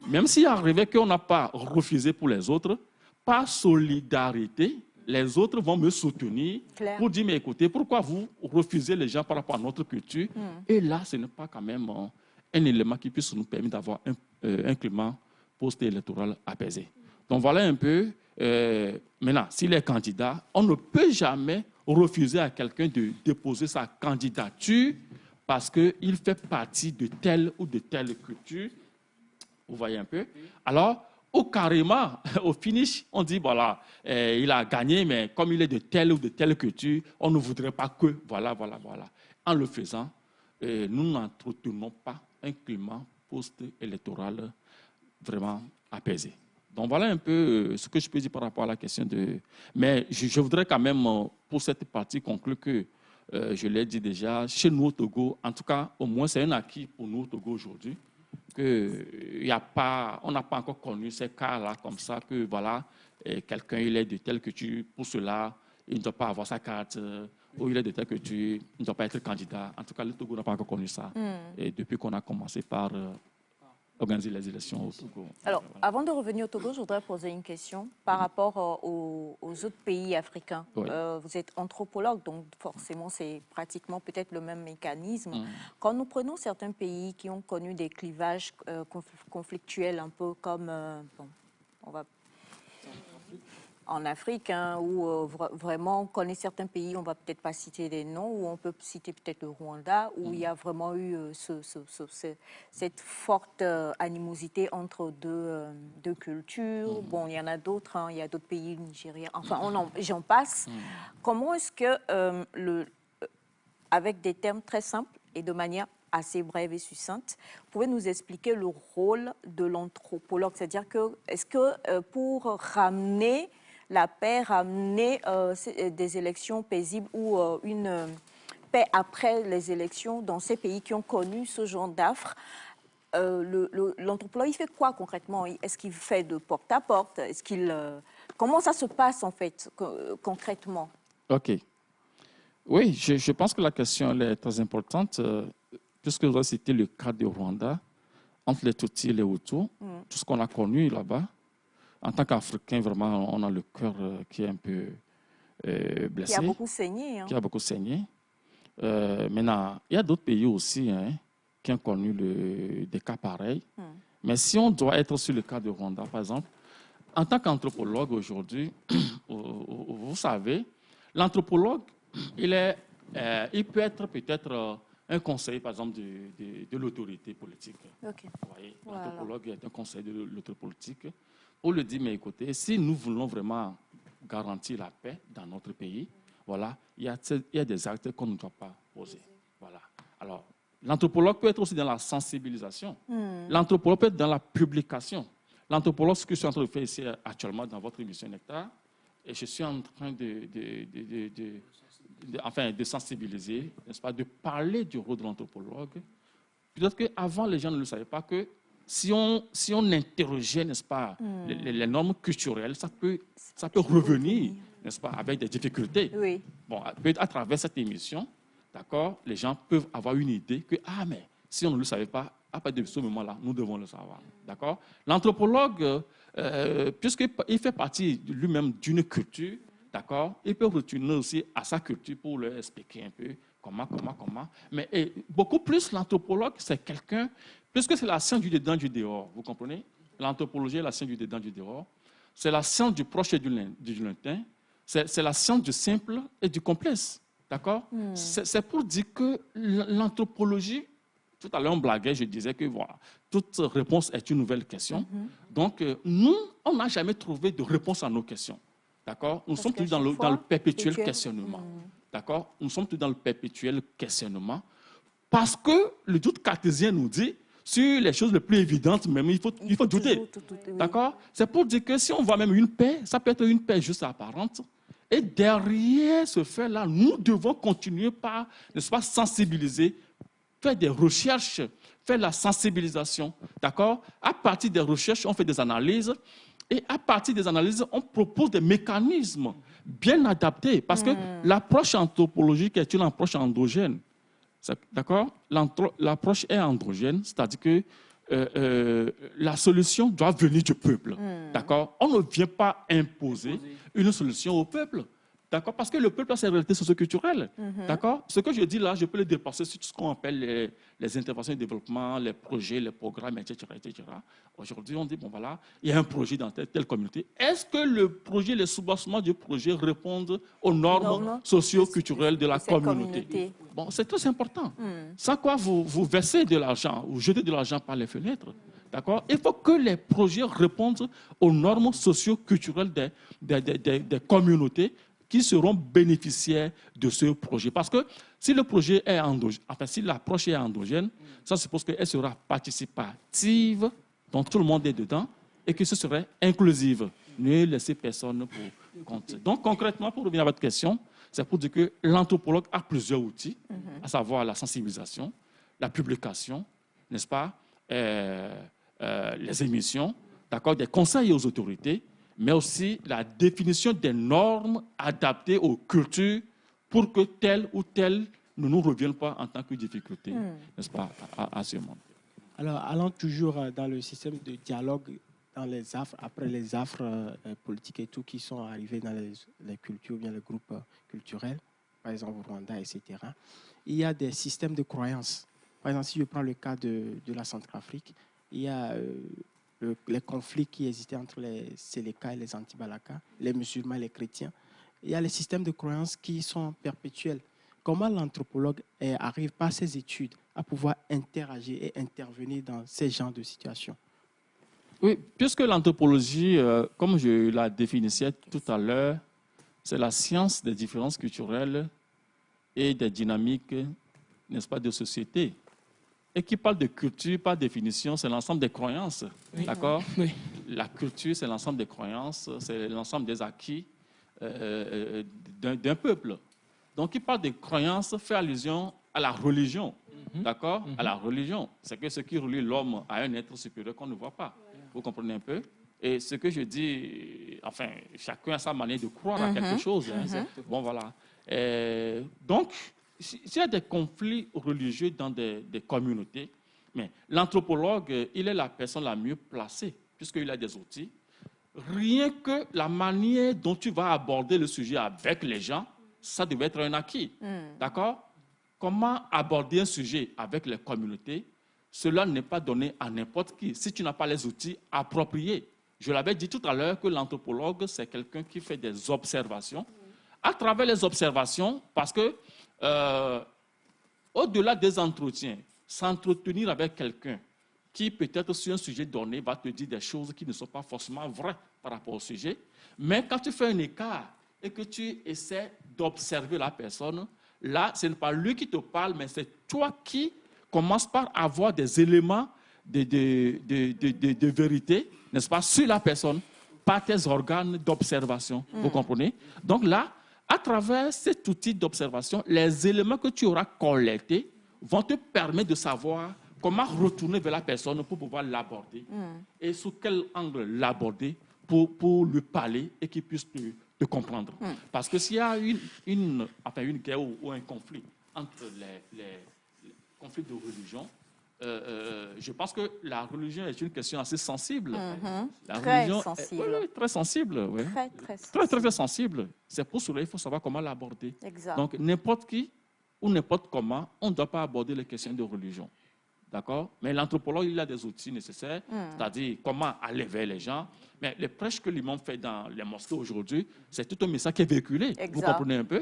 même s'il arrivait qu'on n'a pas refusé pour les autres, par solidarité, les autres vont me soutenir pour dire, mais écoutez, pourquoi vous refusez les gens par rapport à notre culture? Et là, ce n'est pas quand même un élément qui puisse nous permettre d'avoir un climat post-électoral apaisé. Donc voilà un peu, maintenant, s'il est candidat, on ne peut jamais refuser à quelqu'un de déposer sa candidature parce qu'il fait partie de telle ou de telle culture. Vous voyez un peu? Alors, ou carrément, au finish, on dit, voilà, il a gagné, mais comme il est de telle ou de telle culture, on ne voudrait pas que, voilà. En le faisant, nous n'entretenons pas un climat post-électoral vraiment apaisé. Donc voilà un peu ce que je peux dire par rapport à la question de... Mais je voudrais quand même, pour cette partie, conclure que, je l'ai dit déjà, chez nous au Togo, en tout cas, au moins c'est un acquis pour nous au Togo aujourd'hui, on n'a pas encore connu ces cas-là comme ça, que voilà, quelqu'un il est de telle culture, pour cela, il ne doit pas avoir sa carte, ou il est de telle culture, il ne doit pas être candidat. En tout cas, le Togo n'a pas encore connu ça. Et depuis qu'on a commencé par... organiser les élections au Togo. Alors, avant de revenir au Togo, je voudrais poser une question par rapport aux autres pays africains. Oui. Vous êtes anthropologue, donc forcément, c'est pratiquement peut-être le même mécanisme. Quand nous prenons certains pays qui ont connu des clivages conflictuels, un peu comme, on va en Afrique, hein, où vraiment on connaît certains pays, on ne va peut-être pas citer des noms, où on peut citer peut-être le Rwanda, où il y a vraiment eu cette forte animosité entre deux cultures. Bon, il y en a d'autres, hein, il y a d'autres pays, le Nigeria, enfin, j'en passe. Comment est-ce que, avec des termes très simples et de manière assez brève et succincte, vous pouvez nous expliquer le rôle de l'anthropologue? C'est-à-dire que, est-ce que pour ramener la paix, ramener des élections paisibles ou une paix après les élections dans ces pays qui ont connu ce genre d'affre, l'anthropologue, il fait quoi concrètement? Est-ce qu'il fait de porte-à-porte? Comment ça se passe en fait, concrètement? OK. Oui, je pense que la question elle est très importante, puisque vous avez cité le cas du Rwanda, entre les Tutsis et les Hutus, tout ce qu'on a connu là-bas. En tant qu'Africain, vraiment, on a le cœur qui est un peu blessé. Qui a beaucoup saigné. Hein. Qui a beaucoup saigné. Maintenant, il y a d'autres pays aussi qui ont connu des cas pareils. Mais si on doit être sur le cas de Rwanda, par exemple, en tant qu'anthropologue aujourd'hui, vous savez, l'anthropologue, il peut être peut-être un conseiller, par exemple, de l'autorité politique. Okay. Vous voyez, l'anthropologue est un conseiller de l'autorité politique. On le dit, mais écoutez, si nous voulons vraiment garantir la paix dans notre pays, voilà, il y a des actes qu'on ne doit pas poser. Voilà. Alors, l'anthropologue peut être aussi dans la sensibilisation. L'anthropologue peut être dans la publication. L'anthropologue, ce que je suis en train de faire ici actuellement dans votre émission Nectar, et je suis en train de sensibiliser, n'est-ce pas, de parler du rôle de l'anthropologue. Peut-être qu'avant, les gens ne le savaient pas que si on interrogeait, n'est-ce pas, les normes culturelles, ça peut revenir, n'est-ce pas, avec des difficultés. Oui. Bon, peut-être à travers cette émission, d'accord, les gens peuvent avoir une idée que, mais si on ne le savait pas, à partir de ce moment-là, nous devons le savoir. D'accord? L'anthropologue, puisqu'il fait partie lui-même d'une culture, d'accord, il peut retourner aussi à sa culture pour leur expliquer un peu comment. Mais beaucoup plus, l'anthropologue, c'est quelqu'un, puisque c'est la science du dedans, du dehors, vous comprenez? L'anthropologie est la science du dedans, du dehors. C'est la science du proche et du lointain. C'est la science du simple et du complexe. D'accord? C'est pour dire que l'anthropologie, tout à l'heure on blaguait, je disais que voilà, toute réponse est une nouvelle question. Donc, nous, on n'a jamais trouvé de réponse à nos questions. D'accord? Nous sommes toujours dans le perpétuel questionnement. D'accord? Nous sommes toujours dans le perpétuel questionnement parce que le doute cartésien nous dit sur les choses les plus évidentes, même il faut douter. D'accord? C'est pour dire que si on voit même une paix, ça peut être une paix juste apparente. Et derrière ce fait-là, nous devons continuer par, n'est-ce pas, sensibiliser, faire des recherches, faire la sensibilisation, d'accord? À partir des recherches, on fait des analyses et à partir des analyses, on propose des mécanismes bien adaptés parce que l'approche anthropologique est une approche endogène, d'accord? L'approche est androgène, c'est-à-dire que la solution doit venir du peuple, d'accord? On ne vient pas imposer une solution au peuple. D'accord? Parce que le peuple a ses réalités socioculturelles. D'accord? Ce que je dis là, je peux le dépasser sur tout ce qu'on appelle les interventions de développement, les projets, les programmes, etc. etc. Aujourd'hui, on dit, bon voilà, il y a un projet dans telle communauté. Est-ce que le projet, les soubassements du projet répondent aux normes socio-culturelles de la communauté? Bon, c'est très important. Sans quoi vous versez de l'argent, vous jetez de l'argent par les fenêtres. D'accord? Il faut que les projets répondent aux normes socio-culturelles des communautés qui seront bénéficiaires de ce projet. Parce que si le projet est endogène, enfin, si l'approche est endogène, ça suppose qu'elle sera participative, donc tout le monde est dedans, et que ce serait inclusive. Ne laissez personne pour compte. Donc, concrètement, pour revenir à votre question, c'est pour dire que l'anthropologue a plusieurs outils, à savoir la sensibilisation, la publication, n'est-ce pas, les émissions, d'accord, des conseils aux autorités, mais aussi la définition des normes adaptées aux cultures pour que tel ou tel ne nous revienne pas en tant que difficulté, n'est-ce pas, à ce monde. Alors, allons toujours dans le système de dialogue dans les affres, après les affres politiques et tout qui sont arrivés dans les cultures, bien les groupes culturels, par exemple au Rwanda, etc. Il y a des systèmes de croyances. Par exemple, si je prends le cas de la Centrafrique, il y a les conflits qui existaient entre les Séléka et les Antibalaka, les musulmans et les chrétiens. Il y a les systèmes de croyances qui sont perpétuels. Comment l'anthropologue arrive par ses études à pouvoir interagir et intervenir dans ces genres de situations? Oui, puisque l'anthropologie, comme je la définissais tout à l'heure, c'est la science des différences culturelles et des dynamiques, n'est-ce pas, de société. Et qui parle de culture, par définition, c'est l'ensemble des croyances. Oui. D'accord? Oui. La culture, c'est l'ensemble des croyances, c'est l'ensemble des acquis d'un peuple. Donc, qui parle de croyances fait allusion à la religion. D'accord? À la religion. C'est que ce qui relie l'homme à un être supérieur qu'on ne voit pas. Vous comprenez un peu? Et ce que je dis, enfin, chacun a sa manière de croire à quelque chose. Hein. Bon, voilà. Donc, s'il y a des conflits religieux dans des communautés, mais l'anthropologue, il est la personne la mieux placée, puisqu'il a des outils. Rien que la manière dont tu vas aborder le sujet avec les gens, ça devait être un acquis. D'accord? Comment aborder un sujet avec les communautés, cela n'est pas donné à n'importe qui, si tu n'as pas les outils appropriés. Je l'avais dit tout à l'heure que l'anthropologue, c'est quelqu'un qui fait des observations. À travers les observations, parce que au-delà des entretiens, s'entretenir avec quelqu'un qui peut-être sur un sujet donné va te dire des choses qui ne sont pas forcément vraies par rapport au sujet, mais quand tu fais un écart et que tu essaies d'observer la personne, là, ce n'est pas lui qui te parle, mais c'est toi qui commences par avoir des éléments de vérité, n'est-ce pas, sur la personne, par tes organes d'observation. Vous comprenez? Donc là, à travers cet outil d'observation, les éléments que tu auras collectés vont te permettre de savoir comment retourner vers la personne pour pouvoir l'aborder et sous quel angle l'aborder pour lui parler et qu'il puisse te comprendre. Parce que s'il y a une guerre ou un conflit entre les conflits de religion, je pense que la religion est une question assez sensible. La religion sensible. Très sensible. Oui. Très sensible. C'est pour cela qu'il faut savoir comment l'aborder. Donc, n'importe qui ou n'importe comment, on ne doit pas aborder les questions de religion. D'accord? Mais l'anthropologue, il a des outils nécessaires, c'est-à-dire comment aller vers les gens. Mais les prêches que l'imam fait dans les mosquées aujourd'hui, c'est tout un message qui est véhiculé. Vous comprenez un peu?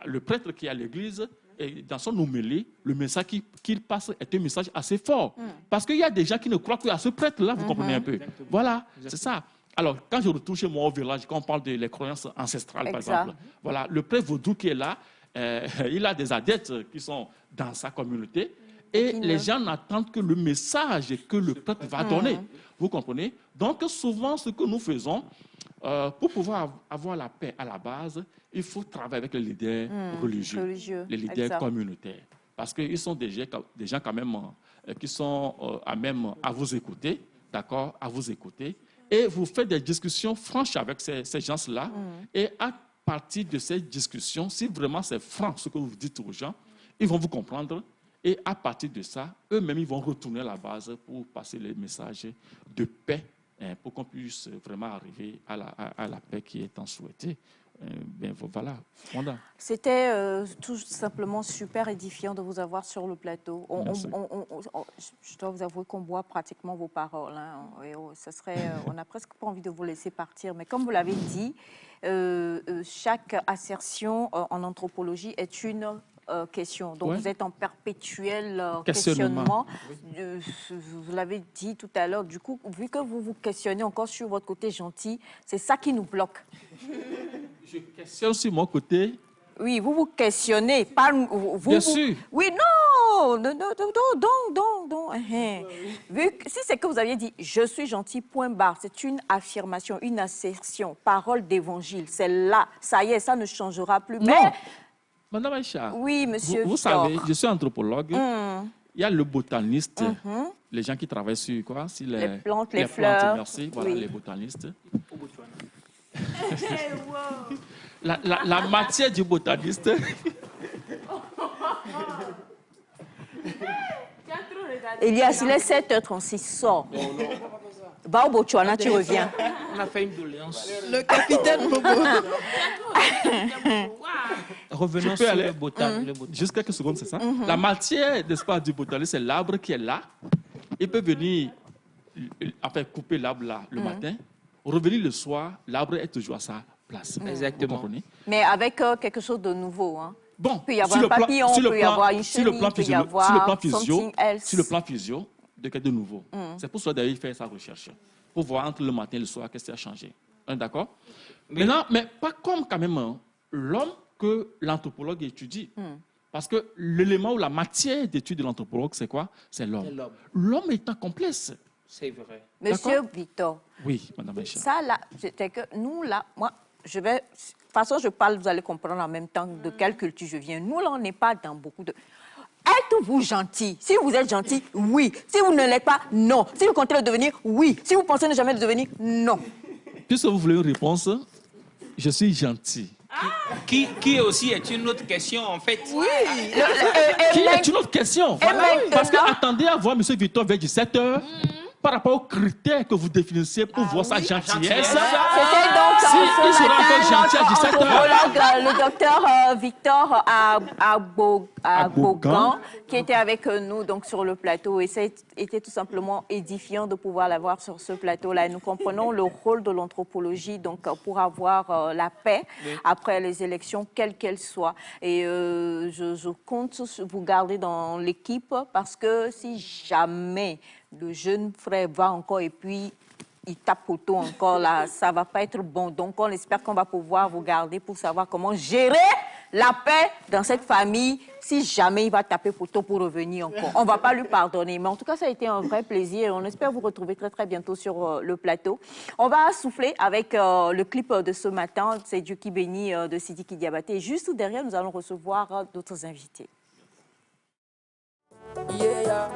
Le prêtre qui est à l'église, et dans son homélie, le message qu'il passe est un message assez fort. Parce qu'il y a des gens qui ne croient qu'à ce prêtre-là, vous comprenez un peu. Exactement. Voilà, c'est ça. Alors, quand je retourne chez moi au village, quand on parle des croyances ancestrales, par exemple, voilà, le prêtre vaudou qui est là, il a des adeptes qui sont dans sa communauté et les gens n'attendent que le message que le prêtre va donner. Vous comprenez? Donc, souvent, ce que nous faisons, pour pouvoir avoir la paix à la base, il faut travailler avec les leaders religieux, les leaders communautaires. Parce qu'ils sont des gens quand même qui sont à même à vous écouter, d'accord, à vous écouter. Et vous faites des discussions franches avec ces gens-là. Et à partir de ces discussions, si vraiment c'est franc ce que vous dites aux gens, ils vont vous comprendre. Et à partir de ça, eux-mêmes, ils vont retourner à la base pour passer les messages de paix, pour qu'on puisse vraiment arriver à la paix qui est tant souhaitée. Ben voilà. C'était tout simplement super édifiant de vous avoir sur le plateau. Je dois vous avouer qu'on boit pratiquement vos paroles. Hein. On n'a presque pas envie de vous laisser partir. Mais comme vous l'avez dit, chaque assertion en anthropologie est une question. Donc, vous êtes en perpétuel questionnement. Vous l'avez dit tout à l'heure. Du coup, vu que vous vous questionnez encore sur votre côté gentil, c'est ça qui nous bloque. Je questionne sur mon côté. Oui, vous vous questionnez. Pas Bien sûr. Oui, non. Non. Vu que, si c'est que vous aviez dit « je suis gentil, point barre », c'est une affirmation, une assertion, parole d'évangile. C'est là. Ça y est, ça ne changera plus. Non. Mais... Madame Aïcha, oui, monsieur vous savez, je suis anthropologue. Il y a le botaniste, les gens qui travaillent sur quoi? Sur les plantes, les fleurs. Merci, voilà, les botanistes. La matière du botaniste. Elias, il est 7h36, sors. Va au Botswana, tu reviens. On a fait une doléance. Le capitaine Bobo. Revenons sur le botaniste. Juste quelques secondes, c'est ça? La matière, n'est-ce pas, du botaniste, c'est l'arbre qui est là. Il peut venir, enfin, couper l'arbre là le matin, revenir le soir, l'arbre est toujours à sa place. Exactement. Mais avec quelque chose de nouveau, hein. Bon, il peut y avoir un papillon, il peut y avoir une chenille, il peut y avoir sur le plan physio, de nouveau. C'est pour ça d'ailleurs il fait sa recherche, pour voir entre le matin et le soir qu'est-ce qui a changé. D'accord? Maintenant, mais pas comme quand même l'homme que l'anthropologue étudie. Parce que l'élément ou la matière d'étude de l'anthropologue, c'est quoi? C'est l'homme. L'homme étant complexe. C'est vrai. Monsieur Victor. Oui, madame Aïcha. Ça, là, c'était que nous, là, moi, je vais... De toute façon, je parle, vous allez comprendre en même temps de quelle culture je viens. Nous, là, on n'est pas dans beaucoup de... Êtes-vous gentil? Si vous êtes gentil, oui. Si vous ne l'êtes pas, non. Si vous comptez le devenir, oui. Si vous pensez ne jamais le devenir, non. Puisque vous voulez une réponse, je suis gentil. Qui aussi est une autre question, en fait. Oui. Qui est une autre question. Voilà. Parce que attendez à voir M. Victor vers 17h. Par rapport aux critères que vous définissez pour voir sa gentillesse. C'était donc ce matin, le docteur Victor Abogan, qui était avec nous donc, sur le plateau. Et ça a été tout simplement édifiant de pouvoir l'avoir sur ce plateau-là. Et nous comprenons le rôle de l'anthropologie donc, pour avoir la paix après les élections, quelles qu'elles soient. Et je compte vous garder dans l'équipe parce que si jamais... le jeune frère va encore et puis il tape poteau encore là, ça va pas être bon. Donc on espère qu'on va pouvoir vous garder pour savoir comment gérer la paix dans cette famille si jamais il va taper poteau pour revenir encore. On va pas lui pardonner. Mais en tout cas, ça a été un vrai plaisir et on espère vous retrouver très très bientôt sur le plateau. On va souffler avec le clip de ce matin, c'est Dieu qui bénit de Sidiki Diabaté. Et juste derrière, nous allons recevoir d'autres invités. Yeah.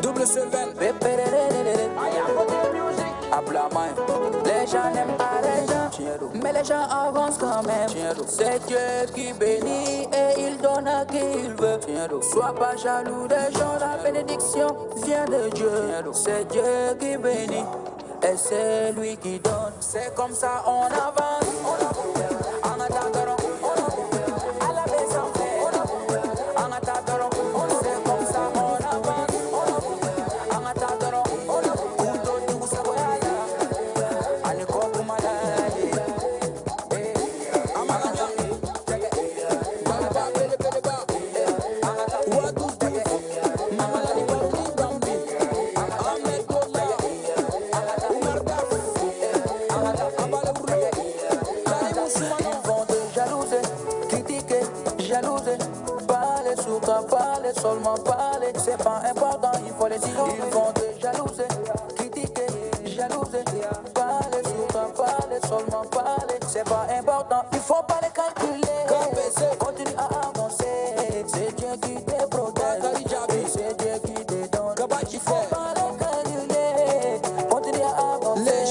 Double Seven. Les gens n'aiment pas les gens, mais les gens avancent quand même. C'est Dieu qui bénit et il donne à qui il veut. Sois pas jaloux des gens, la bénédiction vient de Dieu. C'est Dieu qui bénit et c'est lui qui donne. C'est comme ça on avance. En attendant. Seulement parler, c'est pas important, il faut les dire. Ils vont te jalouser, critiquer, jalouser. Parler, seulement parler, c'est pas important, il faut pas les calculer. Continue à avancer, c'est Dieu qui te protège. C'est Dieu qui te donne. Il faut pas les calculer. Continue à avancer,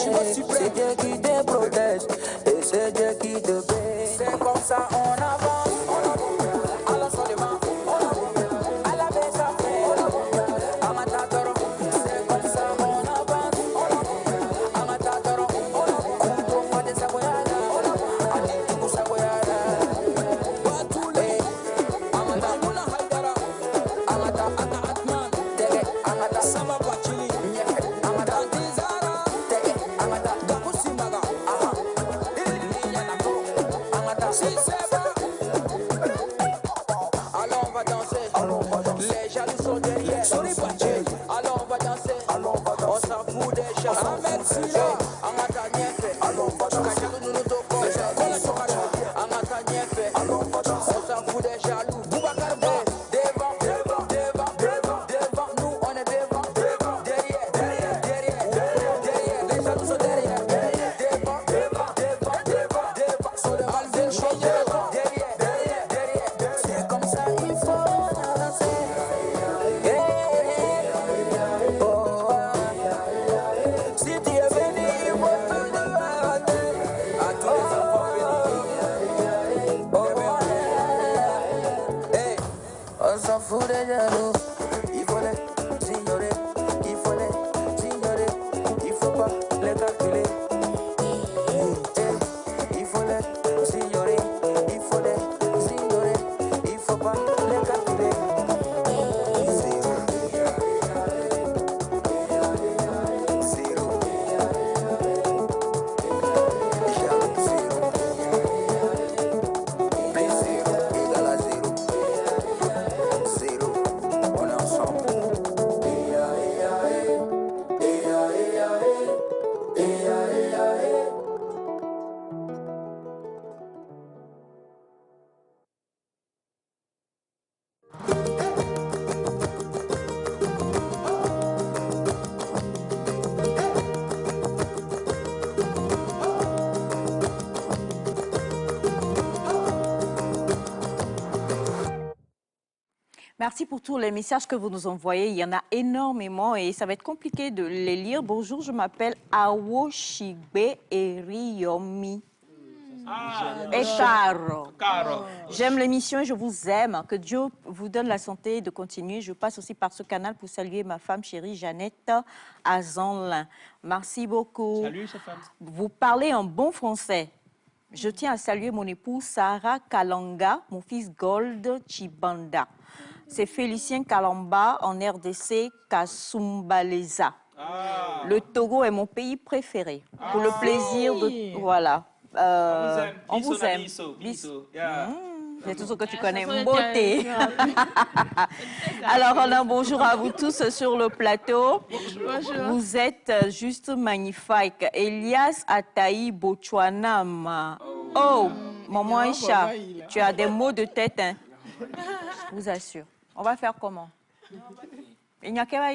c'est Dieu qui te protège. Et c'est Dieu qui te paie. C'est comme ça on avance. Merci pour tous les messages que vous nous envoyez. Il y en a énormément et ça va être compliqué de les lire. Bonjour, je m'appelle Awoshigbe Eriyomi. Et Caro. J'aime l'émission et je vous aime. Que Dieu vous donne la santé de continuer. Je passe aussi par ce canal pour saluer ma femme chérie Jeannette Azanlin. Merci beaucoup. Salut, chère femme. Vous parlez en bon français. Je tiens à saluer mon épouse Sarah Kalanga, mon fils Gold Chibanda. C'est Félicien Kalamba en RDC, Kasumbaleza. Le Togo est mon pays préféré. Pour le plaisir de... Voilà. On vous aime. C'est tout ce que tu connais. Beauté. Alors, on a un bonjour à vous tous sur le plateau. Bonjour. Vous êtes juste magnifique. Elias Ataï Bochwanam. Oh, maman Isha, tu as des mots de tête. Hein? Je vous assure. On va faire comment? Il n'y a qu'à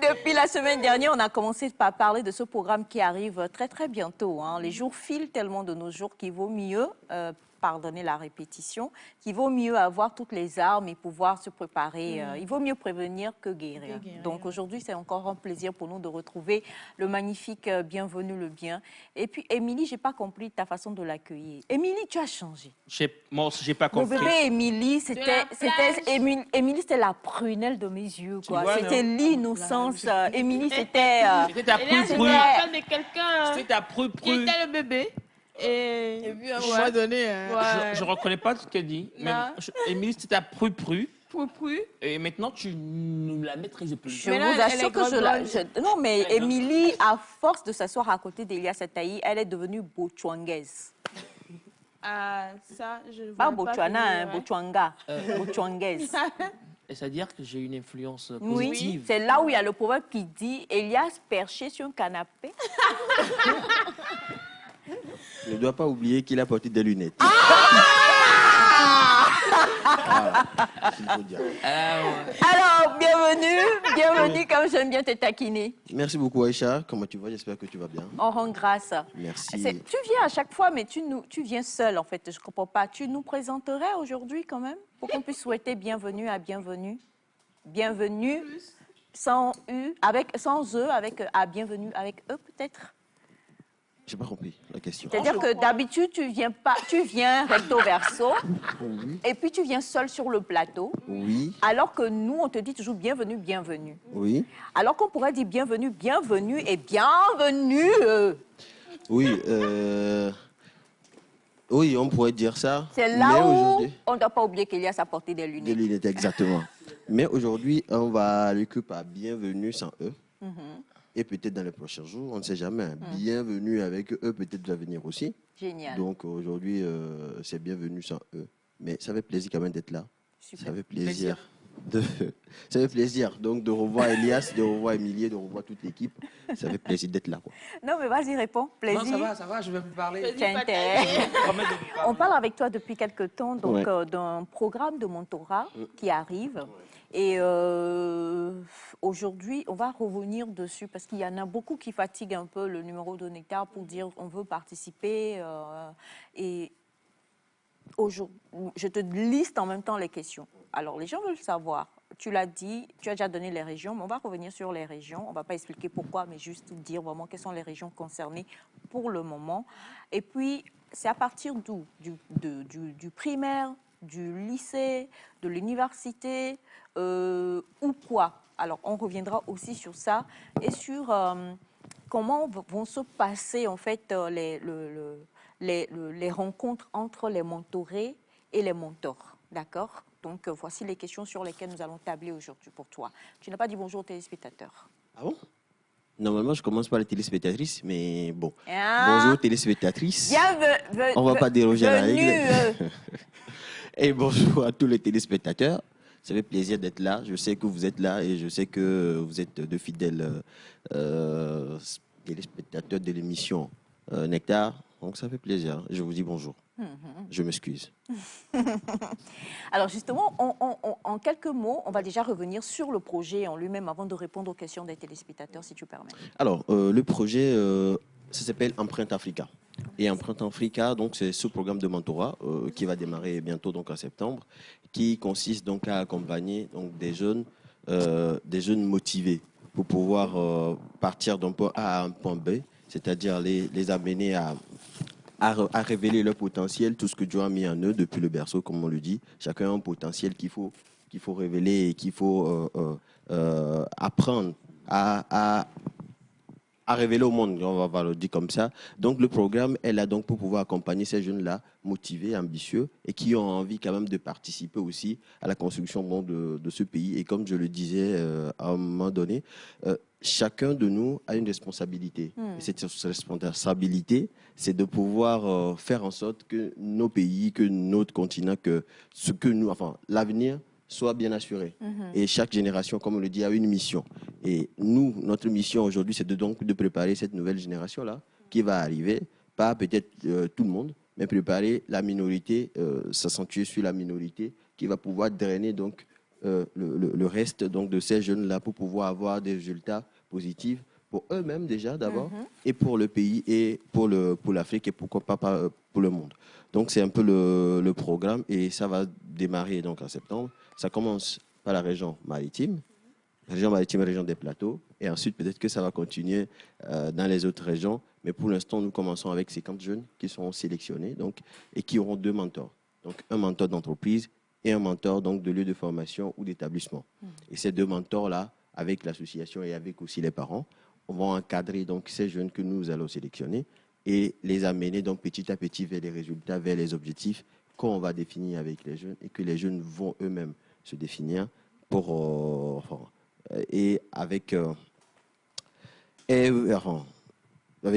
Depuis la semaine dernière, on a commencé par parler de ce programme qui arrive très très bientôt. Hein. Les jours filent tellement de nos jours qu'il vaut mieux, pardonnez la répétition, qu'il vaut mieux avoir toutes les armes et pouvoir se préparer. Il vaut mieux prévenir que guérir. Donc aujourd'hui, c'est encore un plaisir pour nous de retrouver le magnifique Bienvenue le Bien. Et puis, Émilie, je n'ai pas compris ta façon de l'accueillir. Émilie, tu as changé. Moi aussi, je n'ai pas compris. Mon bébé Émilie, c'était la prunelle de mes yeux. C'était l'innocence. Émilie, c'était... C'était ta pru-pru. C'était ta pru-pru. C'était le bébé. Et puis à un moment donné... Je ne reconnais pas ce qu'elle dit. Émilie, c'était ta pru-pru. Et maintenant, tu ne la maîtrises plus. Je vous assure que non, mais Émilie, à force de s'asseoir à côté d'Elias Ataï, elle est devenue bochwangaise. Ça, je ne vois pas Botswana, Bochwanga. Bochwangaise. C'est-à-dire que j'ai une influence positive. Oui, c'est là où il y a le proverbe qui dit Elias perché sur un canapé. Je ne dois pas oublier qu'il a porté des lunettes. Voilà, il faut dire. Alors, bienvenue, comme j'aime bien te taquiner. Merci beaucoup, Aïcha. Comment tu vas? J'espère que tu vas bien. On rend grâce. Merci. Tu viens à chaque fois, mais tu viens seul, en fait. Je ne comprends pas. Tu nous présenterais aujourd'hui, quand même, pour qu'on puisse souhaiter bienvenue à bienvenue. Bienvenue, sans U, sans E, avec à bienvenue, avec E, peut-être? J'ai pas compris la question. C'est-à-dire que d'habitude, tu viens recto verso, et puis tu viens seul sur le plateau. Oui. Alors que nous, on te dit toujours bienvenue, bienvenue. Oui. Alors qu'on pourrait dire bienvenue, bienvenue et bienvenue. Oui, oui, on pourrait dire ça. C'est là où on ne doit pas oublier qu'Elias a porté des lunettes. Des lunettes, exactement. Mais aujourd'hui, on va aller que par bienvenue sans E. Et peut-être dans les prochains jours, on ne sait jamais. Bienvenue avec eux, peut-être va venir aussi. Génial. Donc aujourd'hui, c'est bienvenue sans eux. Mais ça fait plaisir quand même d'être là. Super. Ça fait plaisir. Ça fait plaisir donc de revoir Elias, de revoir Emilie, de revoir toute l'équipe. Ça fait plaisir d'être là, quoi. Non, mais vas-y, réponds. Plaisir. Non, ça va, je vais vous parler. On parle avec toi depuis quelque temps donc, Ouais. d'un programme de mentorat qui arrive. Et aujourd'hui, on va revenir dessus parce qu'il y en a beaucoup qui fatiguent un peu le numéro de Nectar pour dire on veut participer. Et aujourd'hui, je te liste en même temps les questions. Alors, les gens veulent savoir. Tu l'as dit, tu as déjà donné les régions, mais on va revenir sur les régions. On ne va pas expliquer pourquoi, mais juste dire vraiment quelles sont les régions concernées pour le moment. Et puis, c'est à partir d'où? Du primaire, du lycée, de l'université ou quoi? Alors, on reviendra aussi sur ça et sur comment vont se passer en fait les rencontres entre les mentorés et les mentors. D'accord? Donc, voici les questions sur lesquelles nous allons tabler aujourd'hui pour toi. Tu n'as pas dit bonjour aux téléspectateurs. Ah bon? Normalement, je commence par les téléspectatrices, mais bon. Ah. Bonjour téléspectatrices. Bienvenue. On ne va pas déroger à la règle. Et bonjour à tous les téléspectateurs. Ça fait plaisir d'être là. Je sais que vous êtes là et je sais que vous êtes de fidèles téléspectateurs de l'émission Nectar. Donc ça fait plaisir. Je vous dis bonjour. Je m'excuse. Alors justement, en quelques mots, on va déjà revenir sur le projet en lui-même avant de répondre aux questions des téléspectateurs, si tu permets. Alors, le projet, ça s'appelle Empreinte Africa. Et Empreinte Africa, donc, c'est ce programme de mentorat qui va démarrer bientôt, donc en septembre, qui consiste donc à accompagner donc, des jeunes motivés pour pouvoir partir d'un point A à un point B, c'est-à-dire les amener à révéler leur potentiel, tout ce que Dieu a mis en eux depuis le berceau, comme on le dit. Chacun a un potentiel qu'il faut révéler et qu'il faut apprendre à révéler au monde, on va le dire comme ça. Donc le programme est là donc pour pouvoir accompagner ces jeunes-là, motivés, ambitieux, et qui ont envie quand même de participer aussi à la construction de ce pays. Et comme je le disais à un moment donné, chacun de nous a une responsabilité. Et cette responsabilité, c'est de pouvoir faire en sorte que nos pays, que notre continent, que ce que nous, enfin l'avenir soit bien assuré. Et chaque génération, comme on le dit, a une mission. Et nous, notre mission aujourd'hui, c'est de préparer cette nouvelle génération-là qui va arriver, pas peut-être tout le monde, mais préparer la minorité, s'accentuer sur la minorité qui va pouvoir drainer donc le reste donc, de ces jeunes-là pour pouvoir avoir des résultats positifs pour eux-mêmes déjà d'abord, et pour le pays, et pour l'Afrique, et pourquoi pas pour le monde. Donc c'est un peu le programme, et ça va démarrer donc en septembre. Ça commence par la région maritime, région des plateaux, et ensuite peut-être que ça va continuer dans les autres régions. Mais pour l'instant, nous commençons avec 50 jeunes qui seront sélectionnés donc, et qui auront 2 mentors. Donc un mentor d'entreprise et un mentor donc, de lieu de formation ou d'établissement. Et ces 2 mentors-là, avec l'association et avec aussi les parents, on va encadrer donc, ces jeunes que nous allons sélectionner et les amener donc, petit à petit vers les résultats, vers les objectifs qu'on va définir avec les jeunes et que les jeunes vont eux-mêmes se définir et avec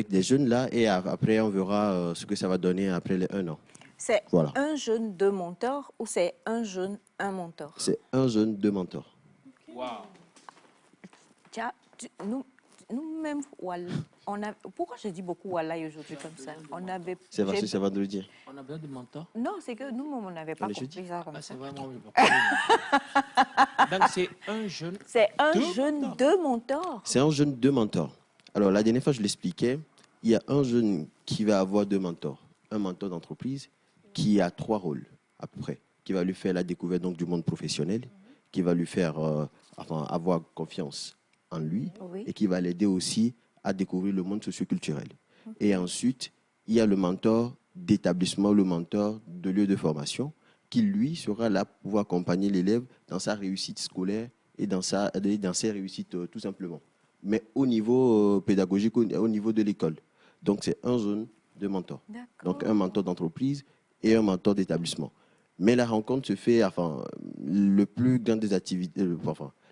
des jeunes là, et après on verra ce que ça va donner après les 1 an. C'est un jeune, 2 mentors ou c'est un jeune, un mentor? C'est un jeune, 2 mentors. Wow. nous-mêmes, pourquoi je dis beaucoup Wallahi aujourd'hui comme ça? C'est parce que c'est vendredi. On a besoin de mentors? Non, c'est que nous-mêmes, on n'avait pas compris ça comme ça. C'est vraiment... Donc, c'est un jeune... C'est un jeune, deux mentors. C'est un jeune, deux mentors. Alors, la dernière fois, je l'expliquais, il y a un jeune qui va avoir deux mentors. Un mentor d'entreprise qui a 3 rôles, à peu près, qui va lui faire la découverte donc, du monde professionnel, qui va lui faire avoir confiance en lui et qui va l'aider aussi à découvrir le monde socioculturel. Et ensuite, il y a le mentor d'établissement, le mentor de lieu de formation, qui, lui, sera là pour pouvoir accompagner l'élève dans sa réussite scolaire et dans ses réussites, tout simplement. Mais au niveau pédagogique, au niveau de l'école. Donc, c'est un jeune de mentor. Donc, un mentor d'entreprise et un mentor d'établissement. Mais la rencontre se fait, le plus grand des activités,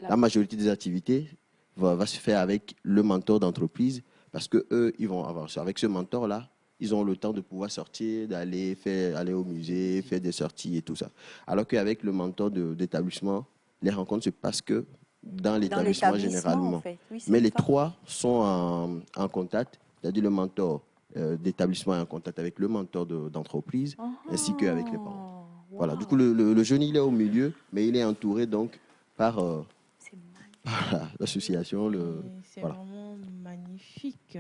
la majorité des activités va se faire avec le mentor d'entreprise parce que eux, ils vont avoir, avec ce mentor-là, ils ont le temps de pouvoir sortir, aller au musée, faire des sorties et tout ça. Alors qu'avec le mentor d'établissement, les rencontres se passent que dans l'établissement généralement. En fait. Oui, mais les 3 sont en contact, c'est-à-dire le mentor d'établissement est en contact avec le mentor d'entreprise ainsi qu'avec les parents. Wow. Voilà. Du coup, le jeune, il est au milieu, mais il est entouré donc par l'association. C'est vraiment magnifique.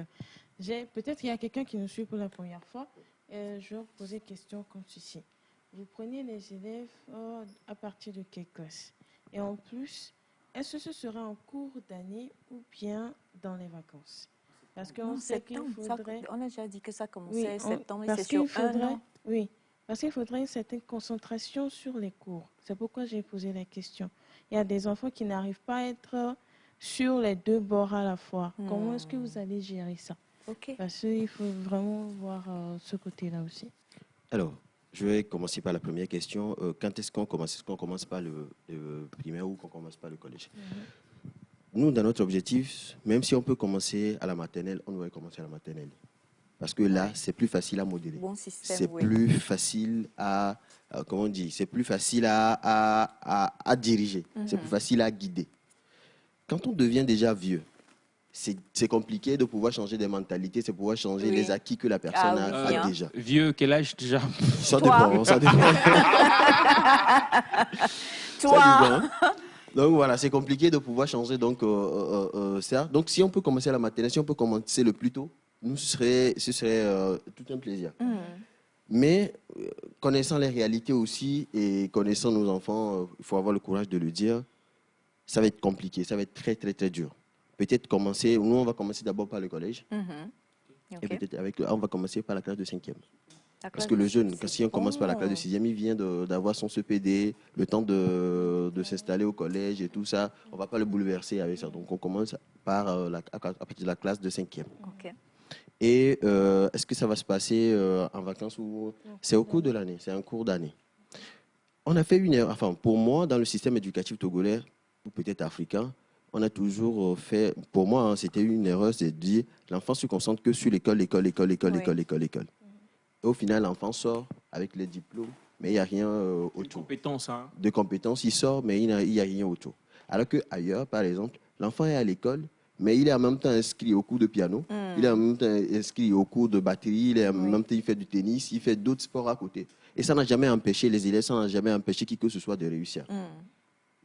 Peut-être qu'il y a quelqu'un qui nous suit pour la première fois. Je vais vous poser une question comme ceci. Vous prenez les élèves à partir de quelle classe? Et en plus, est-ce que ce sera en cours d'année ou bien dans les vacances? Parce qu'on sait qu'il faudrait... On a déjà dit que ça commençait septembre et c'est sur un an. Oui, parce qu'il faudrait une certaine concentration sur les cours. C'est pourquoi j'ai posé la question. Il y a des enfants qui n'arrivent pas à être sur les 2 bords à la fois. Comment est-ce que vous allez gérer ça? Parce qu'il faut vraiment voir ce côté-là aussi. Alors, je vais commencer par la première question. Quand est-ce qu'on commence? Est-ce qu'on commence par le primaire ou qu'on commence par le collège? Nous, dans notre objectif, même si on peut commencer à la maternelle, on devrait commencer à la maternelle. Parce que là, c'est plus facile à modérer. Bon système, c'est plus facile à, c'est plus facile à diriger. C'est plus facile à guider. Quand on devient déjà vieux, c'est compliqué de pouvoir changer des mentalités, c'est pouvoir changer les acquis que la personne a déjà. Vieux, quel âge déjà? Ça dépend, ça dépend. Toi. Donc voilà, c'est compliqué de pouvoir changer ça. Donc si on peut commencer à la maternelle, si on peut commencer le plus tôt, nous, ce serait tout un plaisir. Mais connaissant les réalités aussi et connaissant nos enfants, il faut avoir le courage de le dire, ça va être compliqué, ça va être très, très, très dur. Peut-être commencer, nous on va commencer d'abord par le collège. Et peut-être on va commencer par la classe de 5e. Parce que le jeune, si on commence par la classe de 6e, il vient d'avoir son CPD, le temps de s'installer au collège et tout ça. On ne va pas le bouleverser avec ça. Donc on commence par à partir de la classe de 5e. Et est-ce que ça va se passer en vacances ou... C'est au cours de l'année, c'est un cours d'année. On a fait une erreur, pour moi, dans le système éducatif togolais, ou peut-être africain, on a toujours fait, pour moi, c'était une erreur, c'est de dire l'enfant se concentre que sur l'école. Et au final, l'enfant sort avec les diplômes, mais il n'y a rien autour. De compétences, il sort, mais il n'y a rien autour. Alors qu'ailleurs, par exemple, l'enfant est à l'école, mais il est en même temps inscrit au cours de piano, il est en même temps inscrit au cours de batterie, il est en même temps, il fait du tennis, il fait d'autres sports à côté. Et ça n'a jamais empêché les élèves, ça n'a jamais empêché qui que ce soit de réussir.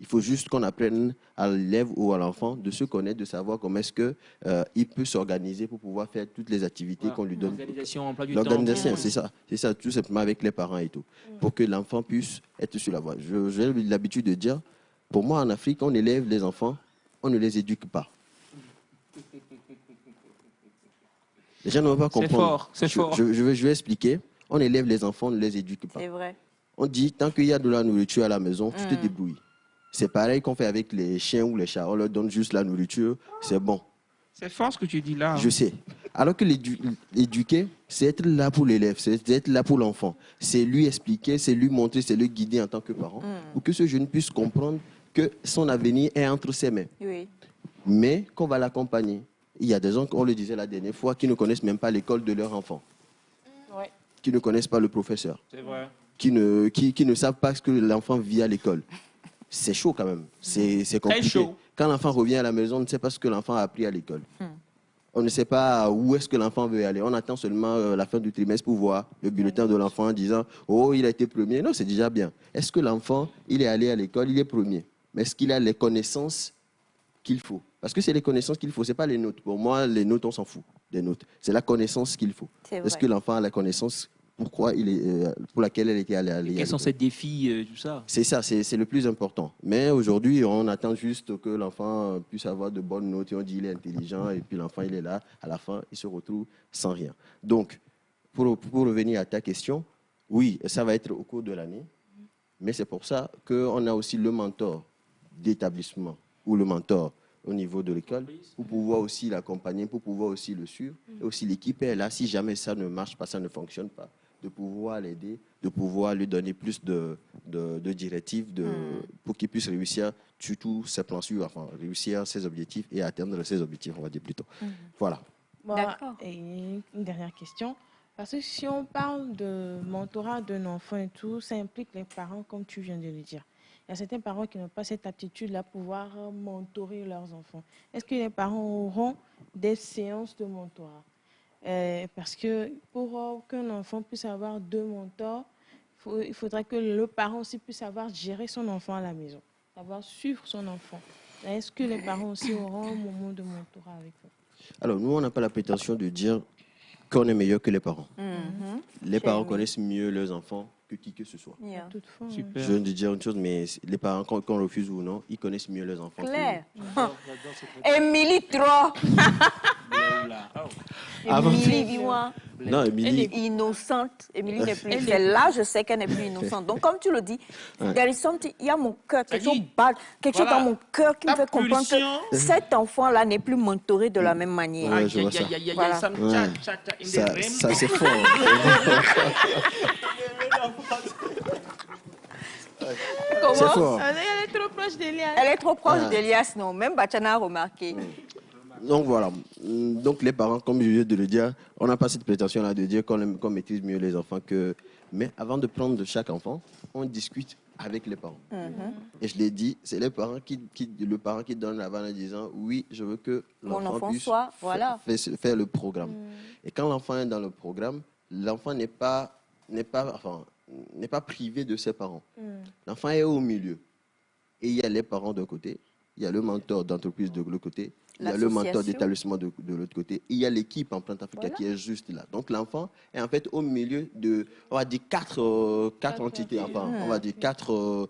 Il faut juste qu'on apprenne à l'élève ou à l'enfant de se connaître, de savoir comment est-ce qu'il peut s'organiser pour pouvoir faire toutes les activités qu'on lui donne. L'organisation, c'est ça, tout simplement avec les parents et tout, pour que l'enfant puisse être sur la voie. J'ai l'habitude de dire, pour moi en Afrique, on élève les enfants, on ne les éduque pas. Les gens ne vont pas comprendre. C'est fort. Je vais expliquer. On élève les enfants, on ne les éduque pas. C'est vrai. On dit, tant qu'il y a de la nourriture à la maison, tu te débrouilles. C'est pareil qu'on fait avec les chiens ou les chats. On leur donne juste la nourriture, c'est bon. C'est fort ce que tu dis là. Je sais. Alors que l'éduquer, c'est être là pour l'élève, c'est être là pour l'enfant. C'est lui expliquer, c'est lui montrer, c'est lui guider en tant que parent, pour que ce jeune puisse comprendre que son avenir est entre ses mains. Oui. Mais qu'on va l'accompagner. Il y a des gens, on le disait la dernière fois, qui ne connaissent même pas l'école de leur enfant. Qui ne connaissent pas le professeur. C'est vrai. Qui ne savent pas ce que l'enfant vit à l'école. C'est chaud quand même. C'est compliqué. Quand l'enfant revient à la maison, on ne sait pas ce que l'enfant a appris à l'école. On ne sait pas où est-ce que l'enfant veut aller. On attend seulement la fin du trimestre pour voir le bulletin de l'enfant en disant « Oh, il a été premier ». Non, c'est déjà bien. Est-ce que l'enfant, il est allé à l'école, il est premier? Mais est-ce qu'il a les connaissances qu'il faut? Parce que c'est les connaissances qu'il faut, ce n'est pas les notes. Pour moi, les notes, on s'en fout des notes. C'est la connaissance qu'il faut. Est-ce que l'enfant a la connaissance pour laquelle elle était allée à l'école? Quels sont ses défis, tout ça? C'est ça, c'est le plus important. Mais aujourd'hui, on attend juste que l'enfant puisse avoir de bonnes notes. Et on dit qu'il est intelligent et puis l'enfant, il est là. À la fin, il se retrouve sans rien. Donc, pour revenir à ta question, oui, ça va être au cours de l'année. Mais c'est pour ça qu'on a aussi le mentor d'établissement ou le mentor au niveau de l'école pour pouvoir aussi l'accompagner, pour pouvoir aussi le suivre. Et aussi l'équipe est là, si jamais ça ne marche pas, ça ne fonctionne pas, de pouvoir l'aider, de pouvoir lui donner plus de directives pour qu'il puisse réussir surtout ses plans suivants, enfin réussir ses objectifs et atteindre ses objectifs, on va dire plutôt. Voilà. D'accord. Et une dernière question. Parce que si on parle de mentorat d'un enfant et tout, ça implique les parents, comme tu viens de le dire. Il y a certains parents qui n'ont pas cette aptitude-là pour pouvoir mentorer leurs enfants. Est-ce que les parents auront des séances de mentorat? Parce que pour qu'un enfant puisse avoir 2 mentors, il faudrait que le parent aussi puisse savoir gérer son enfant à la maison, savoir suivre son enfant. Est-ce que les parents aussi auront un moment de mentorat avec eux? Alors, nous, on n'a pas la prétention de dire qu'on est meilleur que les parents. Les parents connaissent mieux leurs enfants que qui que ce soit. Super. Je viens de dire une chose, mais les parents, qu'on refuse ou non, ils connaissent mieux leurs enfants. Claire. Émilie, trop. Émilie, dis-moi. Non, Émilie. Elle est innocente. Émilie n'est plus. Là, je sais qu'elle n'est plus innocente. Donc, comme tu le dis, Garrison, il y a mon cœur, quelque chose dans mon cœur qui me fait comprendre que cet enfant-là n'est plus mentoré de la même manière. Ouais, je vois ça. Voilà. Ça c'est fort. C'est fort. Elle est trop proche d'Elias. Elle est trop proche d'Elias, non. Même Bachana a remarqué. Donc voilà. Donc les parents, comme je viens de le dire, on n'a pas cette prétention-là de dire qu'on maîtrise mieux les enfants que. Mais avant de prendre de chaque enfant, on discute avec les parents. Et je l'ai dit, c'est le parent qui donne la vanne en disant oui, je veux que l'enfant puisse faire le programme. Et quand l'enfant est dans le programme, l'enfant n'est pas privé de ses parents. L'enfant est au milieu. Et il y a les parents d'un côté, il y a le mentor d'entreprise de l'autre côté, il y a le mentor d'établissement de l'autre côté, et il y a l'équipe en Plante Africa qui est juste là. Donc l'enfant est en fait au milieu de, on va dire, quatre entités, enfin, on va dire quatre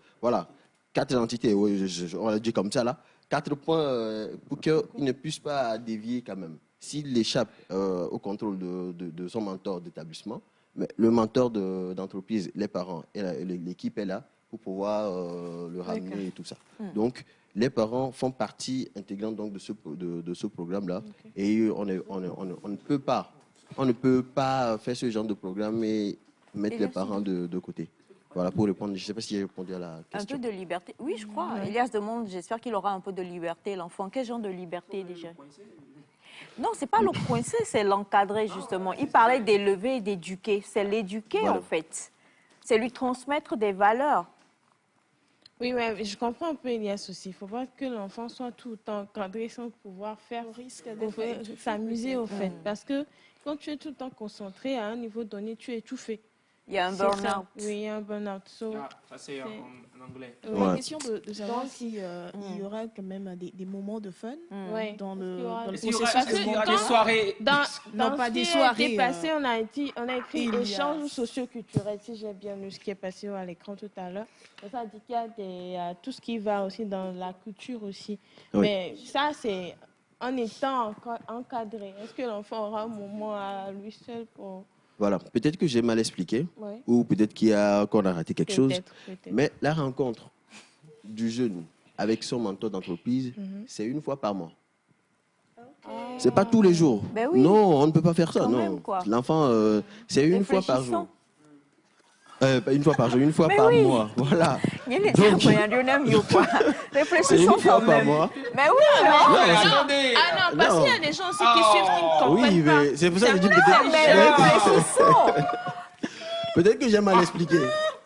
entités, oui, on va dire comme ça là, 4 points pour qu'il ne puisse pas dévier quand même. S'il échappe au contrôle de son mentor d'établissement, mais le mentor d'entreprise, les parents et l'équipe est là pour pouvoir le ramener et tout ça. Donc, les parents font partie intégrante donc, de ce programme-là. Et on ne peut pas faire ce genre de programme et mettre les parents de côté. Voilà, pour répondre. Je ne sais pas si j'ai répondu à la question. Un peu de liberté. Oui, je crois. Elias demande, j'espère qu'il aura un peu de liberté, l'enfant. Quel genre de liberté déjà? Non, c'est pas le coincer, c'est l'encadrer justement. Il parlait d'élever et d'éduquer. C'est l'éduquer en fait. C'est lui transmettre des valeurs. Oui, mais je comprends un peu Elias aussi. Il ne faut pas que l'enfant soit tout le temps encadré sans pouvoir s'amuser au fait. Parce que quand tu es tout le temps concentré à un niveau donné, tu es étouffé. Il y a un burn-out. Oui, il y a un burn-out. Ça, c'est en anglais. La question de savoir s'il y aura quand même des moments de fun dans le processus. Est-ce qu'il y aura des soirées? Non, pas des soirées. Passé, on a écrit échange socioculturel, si j'ai bien lu ce qui est passé à l'écran tout à l'heure. Ça dit qu'il y a tout ce qui va aussi dans la culture aussi. Oui. Mais ça, c'est en étant encadré. Est-ce que l'enfant aura un moment à lui seul pour... Voilà, peut-être que j'ai mal expliqué, ou peut-être qu'on a raté quelque chose. Mais la rencontre du jeune avec son mentor d'entreprise, c'est une fois par mois. C'est pas tous les jours. Ben oui. Non, on ne peut pas faire ça. Quand Non, même, quoi. l'enfant, c'est une fois par jour. Pas une fois par jour, une fois par mois. Voilà. Donc, c'est une fois par mois. Mais oui, Attendez. Ah non, parce qu'il y a des gens aussi qui suivent, qui ne comprennent pas. Oui, mais c'est pour ça que je dis peut-être. peut-être que j'ai mal expliqué.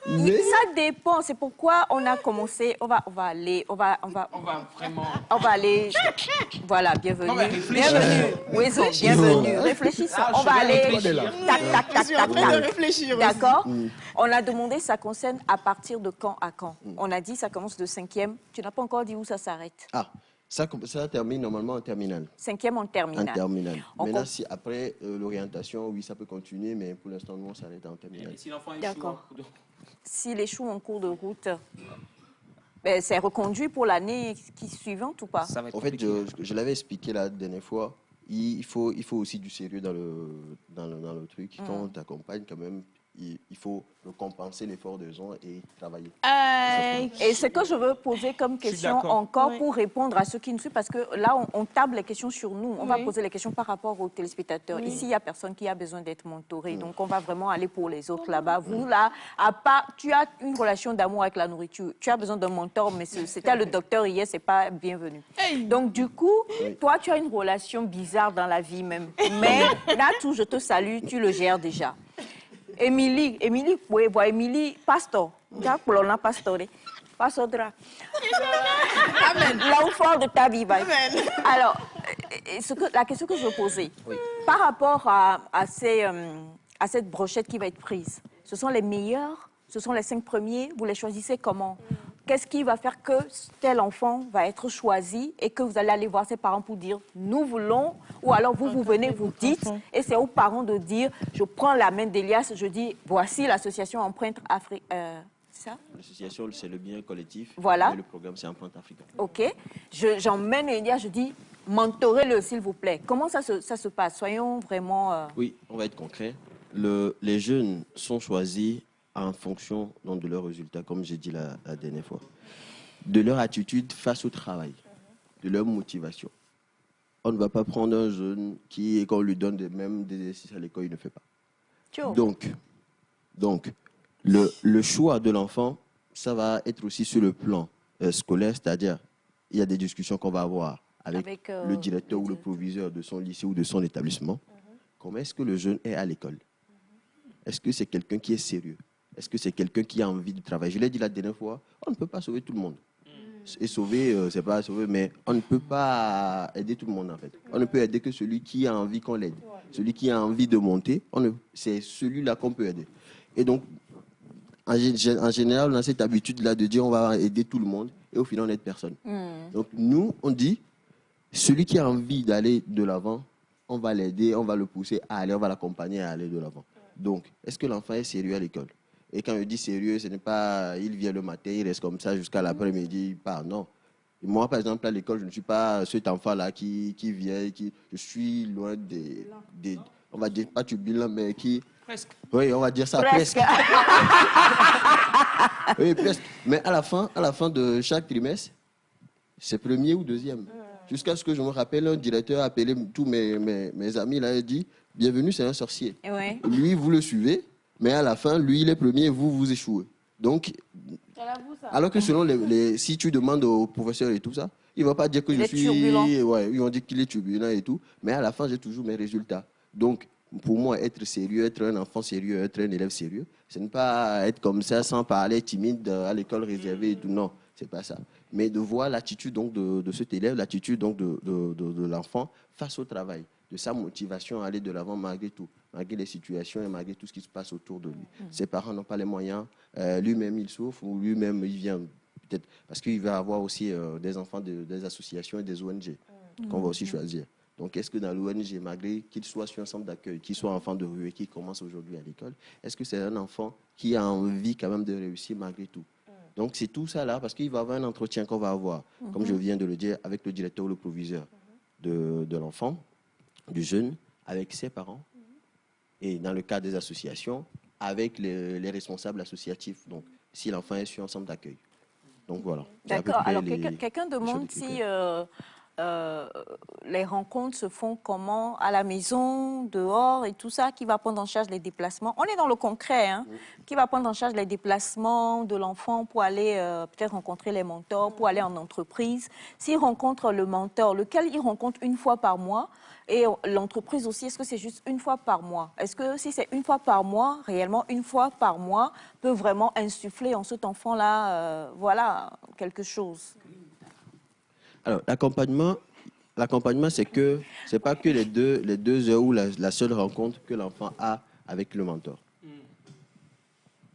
Mais... Ça dépend, c'est pourquoi on a commencé, on va aller, voilà, bienvenue. Non, mais réfléchis. Bienvenue, Wezo, bienvenue, réfléchissons. On va aller, réfléchir. D'accord. On a demandé ça concerne à partir de quand à quand. On a dit ça commence de 5e, tu n'as pas encore dit où ça s'arrête. Ah, ça termine normalement en terminale. 5e en terminale. En terminale. Maintenant, si après l'orientation, oui, ça peut continuer, mais pour l'instant, nous, on s'arrête en terminale. Si l'enfant D'accord. S'il échoue en cours de route, ben, c'est reconduit pour l'année suivante ou pas? En fait, je l'avais expliqué la dernière fois, il faut aussi du sérieux dans le truc. Quand on t'accompagne, quand même, il faut compenser l'effort des gens et travailler. Et ce que je veux poser comme question encore pour répondre à ceux qui nous suivent, parce que là, on table les questions sur nous. On va poser les questions par rapport aux téléspectateurs. Ici, il n'y a personne qui a besoin d'être mentoré. Donc, on va vraiment aller pour les autres là-bas. Vous, là, tu as une relation d'amour avec la nourriture. Tu as besoin d'un mentor, mais c'était le docteur hier, c'est pas bienvenu. Donc, du coup, toi, tu as une relation bizarre dans la vie même. Mais là, tout, je te salue, tu le gères déjà. Émilie, pasteur. Pasteur. Amen. L'enfant de ta vie. Amen. Alors, la question que je veux poser, par rapport à cette brochette qui va être prise, ce sont les meilleurs, ce sont les 5 premiers, vous les choisissez comment? Qu'est-ce qui va faire que tel enfant va être choisi et que vous allez aller voir ses parents pour dire « nous voulons » ou alors vous venez, vous dites et c'est aux parents de dire « je prends la main d'Elias, je dis « voici l'association Empreinte Afrique ». C'est ça? L'association, c'est le bien collectif. Voilà. Et le programme, c'est Empreinte Africa. OK. J'emmène Elias, je dis « mentorez-le s'il vous plaît ». Comment ça se passe? Soyons vraiment... Oui, on va être concret. Les jeunes sont choisis en fonction donc, de leurs résultats, comme j'ai dit la dernière fois, de leur attitude face au travail, de leur motivation. On ne va pas prendre un jeune qui, quand on lui donne même des exercices à l'école, il ne fait pas. Donc le choix de l'enfant, ça va être aussi sur le plan scolaire, c'est-à-dire il y a des discussions qu'on va avoir avec le directeur ou le proviseur de son lycée ou de son établissement. Comment est-ce que le jeune est à l'école? Est-ce que c'est quelqu'un qui est sérieux? Est-ce que c'est quelqu'un qui a envie de travailler? Je l'ai dit la dernière fois, on ne peut pas sauver tout le monde. Et sauver, c'est pas sauver, mais on ne peut pas aider tout le monde en fait. On ne peut aider que celui qui a envie qu'on l'aide. Celui qui a envie de monter, c'est celui-là qu'on peut aider. Et donc, en général, on a cette habitude-là de dire on va aider tout le monde et au final, on n'aide personne. Donc, nous, on dit, celui qui a envie d'aller de l'avant, on va l'aider, on va le pousser à aller, on va l'accompagner à aller de l'avant. Donc, est-ce que l'enfant est sérieux à l'école? Et quand je dis sérieux, ce n'est pas il vient le matin, il reste comme ça jusqu'à l'après-midi, il part. Non. Et moi, par exemple, à l'école, je ne suis pas cet enfant-là qui vient, je suis loin des on va dire pas turbulent, mais qui... Presque. Oui, on va dire ça, presque. Oui, presque. Mais à la fin de chaque trimestre, c'est premier ou deuxième. Jusqu'à ce que je me rappelle, un directeur a appelé tous mes amis, là, il a dit, bienvenue, c'est un sorcier. Ouais. Lui, vous le suivez. Mais à la fin, lui, il est premier, vous échouez. Donc, alors que selon si tu demandes au professeur et tout ça, il ne va pas dire que je suis... Ouais, ils vont dire qu'il est turbulent et tout. Mais à la fin, j'ai toujours mes résultats. Donc, pour moi, être sérieux, être un enfant sérieux, être un élève sérieux, ce n'est pas être comme ça, sans parler, timide, à l'école réservée et tout. Non, ce n'est pas ça. Mais de voir l'attitude donc, de cet élève, l'attitude donc, de l'enfant face au travail, de sa motivation à aller de l'avant malgré tout, malgré les situations et malgré tout ce qui se passe autour de lui. Ses parents n'ont pas les moyens, lui-même il souffre ou lui-même il vient peut-être parce qu'il va avoir aussi des enfants des associations et des ONG qu'on va aussi choisir. Donc est-ce que dans l'ONG, malgré qu'il soit sur un centre d'accueil, qu'il soit enfant de rue et qu'il commence aujourd'hui à l'école, est-ce que c'est un enfant qui a envie quand même de réussir malgré tout? Donc c'est tout ça là, parce qu'il va avoir un entretien qu'on va avoir, comme je viens de le dire, avec le directeur ou le proviseur de l'enfant, du jeune, avec ses parents, et dans le cas des associations, avec les responsables associatifs, donc si l'enfant est sur un centre d'accueil. Donc voilà. D'accord, alors quelqu'un demande si les rencontres se font comment? À la maison, dehors et tout ça? Qui va prendre en charge les déplacements? On est dans le concret, hein? Qui va prendre en charge les déplacements de l'enfant pour aller peut-être rencontrer les mentors, pour aller en entreprise? S'il rencontre le mentor, lequel il rencontre une fois par mois? Et l'entreprise aussi, est-ce que c'est juste une fois par mois? Est-ce que si c'est une fois par mois, réellement une fois par mois, peut vraiment insuffler en cet enfant-là, voilà, quelque chose? Alors, l'accompagnement, c'est pas que les deux heures ou la seule rencontre que l'enfant a avec le mentor.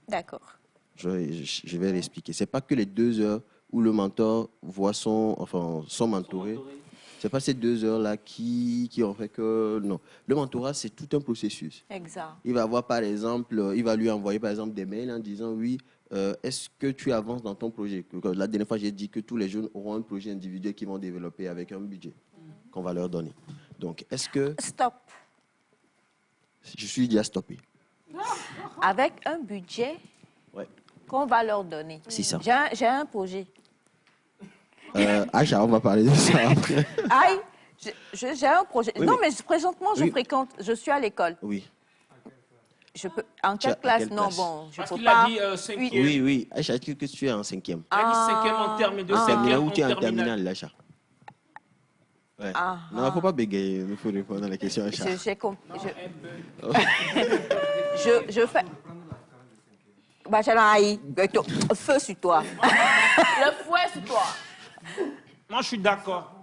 D'accord. Je vais l'expliquer. C'est pas que les 2 heures où le mentor voit son mentoré. C'est pas ces 2 heures-là qui ont fait que... Non. Le mentorat, c'est tout un processus. Exact. Il va avoir, par exemple, il va lui envoyer, par exemple, des mails en disant, oui, est-ce que tu avances dans ton projet? La dernière fois, j'ai dit que tous les jeunes auront un projet individuel qu'ils vont développer avec un budget qu'on va leur donner. Donc, est-ce que... Stop. Je suis déjà stoppé. Avec un budget qu'on va leur donner. C'est ça. J'ai un projet. Aïcha, on va parler de ça après. Aïe, j'ai un projet. Oui, non, mais présentement, je oui. fréquente, je suis à l'école. Oui. Je peux, en quelle classe? Non, bon, je Parce peux qu'il pas. a dit 5e. Oui, oui. Aïcha, est-ce que tu es en 5e? Il a dit 5e en termes de 5e Terminal en ou tu es en terminale. terminale, Aïcha? Ouais. Non, il ne faut pas bégayer. Il faut répondre à la question, Aïcha. J'ai compris. Je fais... Bah, feu sur toi. Le fouet sur toi. Moi, je suis d'accord.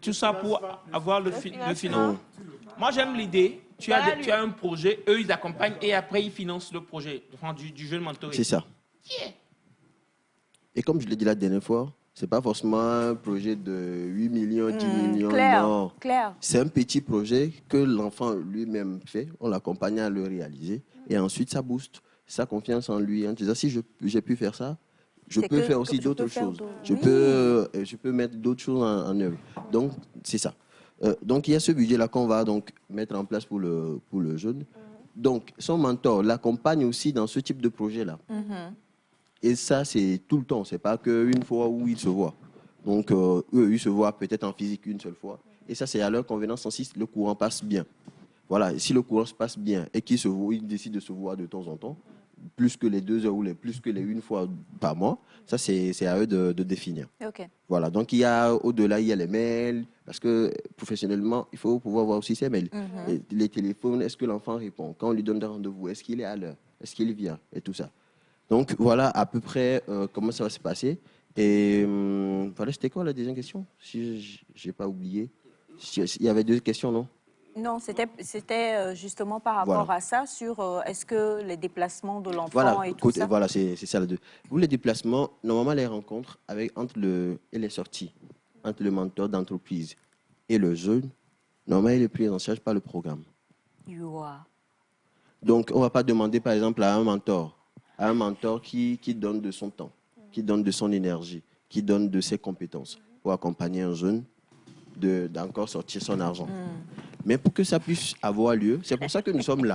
Tout ça pour avoir le financement. Moi, j'aime l'idée. Tu as un projet, eux, ils accompagnent et après, ils financent le projet du jeune mentoré. C'est ça. Et comme je l'ai dit la dernière fois, ce n'est pas forcément un projet de 8 millions, 10 millions. Non. Clair. C'est un petit projet que l'enfant lui-même fait. On l'accompagne à le réaliser. Et ensuite, ça booste sa confiance en lui. En disant, si j'ai pu faire ça, je peux faire aussi d'autres choses. Je peux mettre d'autres choses en œuvre. Donc, c'est ça. Donc, il y a ce budget-là qu'on va donc mettre en place pour le jeune. Donc, son mentor l'accompagne aussi dans ce type de projet-là. Et ça, c'est tout le temps. Ce n'est pas qu'une fois où ils se voient. Donc, eux, ils se voient peut-être en physique une seule fois. Et ça, c'est à leur convenance si le courant passe bien. Voilà, si le courant se passe bien et qu'ils décident de se voir de temps en temps, plus que les 2 heures ou plus que les 1 fois par mois, ça, c'est à eux de définir. OK. Voilà, donc au-delà, il y a les mails, parce que professionnellement, il faut pouvoir voir aussi ces mails. Et les téléphones, est-ce que l'enfant répond? Quand on lui donne des rendez-vous, est-ce qu'il est à l'heure? Est-ce qu'il vient? Et tout ça. Donc, voilà à peu près comment ça va se passer. Et voilà, c'était quoi la deuxième question? Si je n'ai pas oublié. Il y avait 2 questions, non? Non, c'était justement par rapport à ça, sur est-ce que les déplacements de l'enfant et tout ça. Voilà, c'est ça le deux. Pour les déplacements, normalement, les rencontres et les sorties entre le mentor d'entreprise et le jeune, normalement, il est pris en charge par le programme. Donc, on ne va pas demander, par exemple, à un mentor qui donne de son temps, qui donne de son énergie, qui donne de ses compétences pour accompagner un jeune d'encore sortir son argent. Mais pour que ça puisse avoir lieu, c'est pour ça que nous sommes là.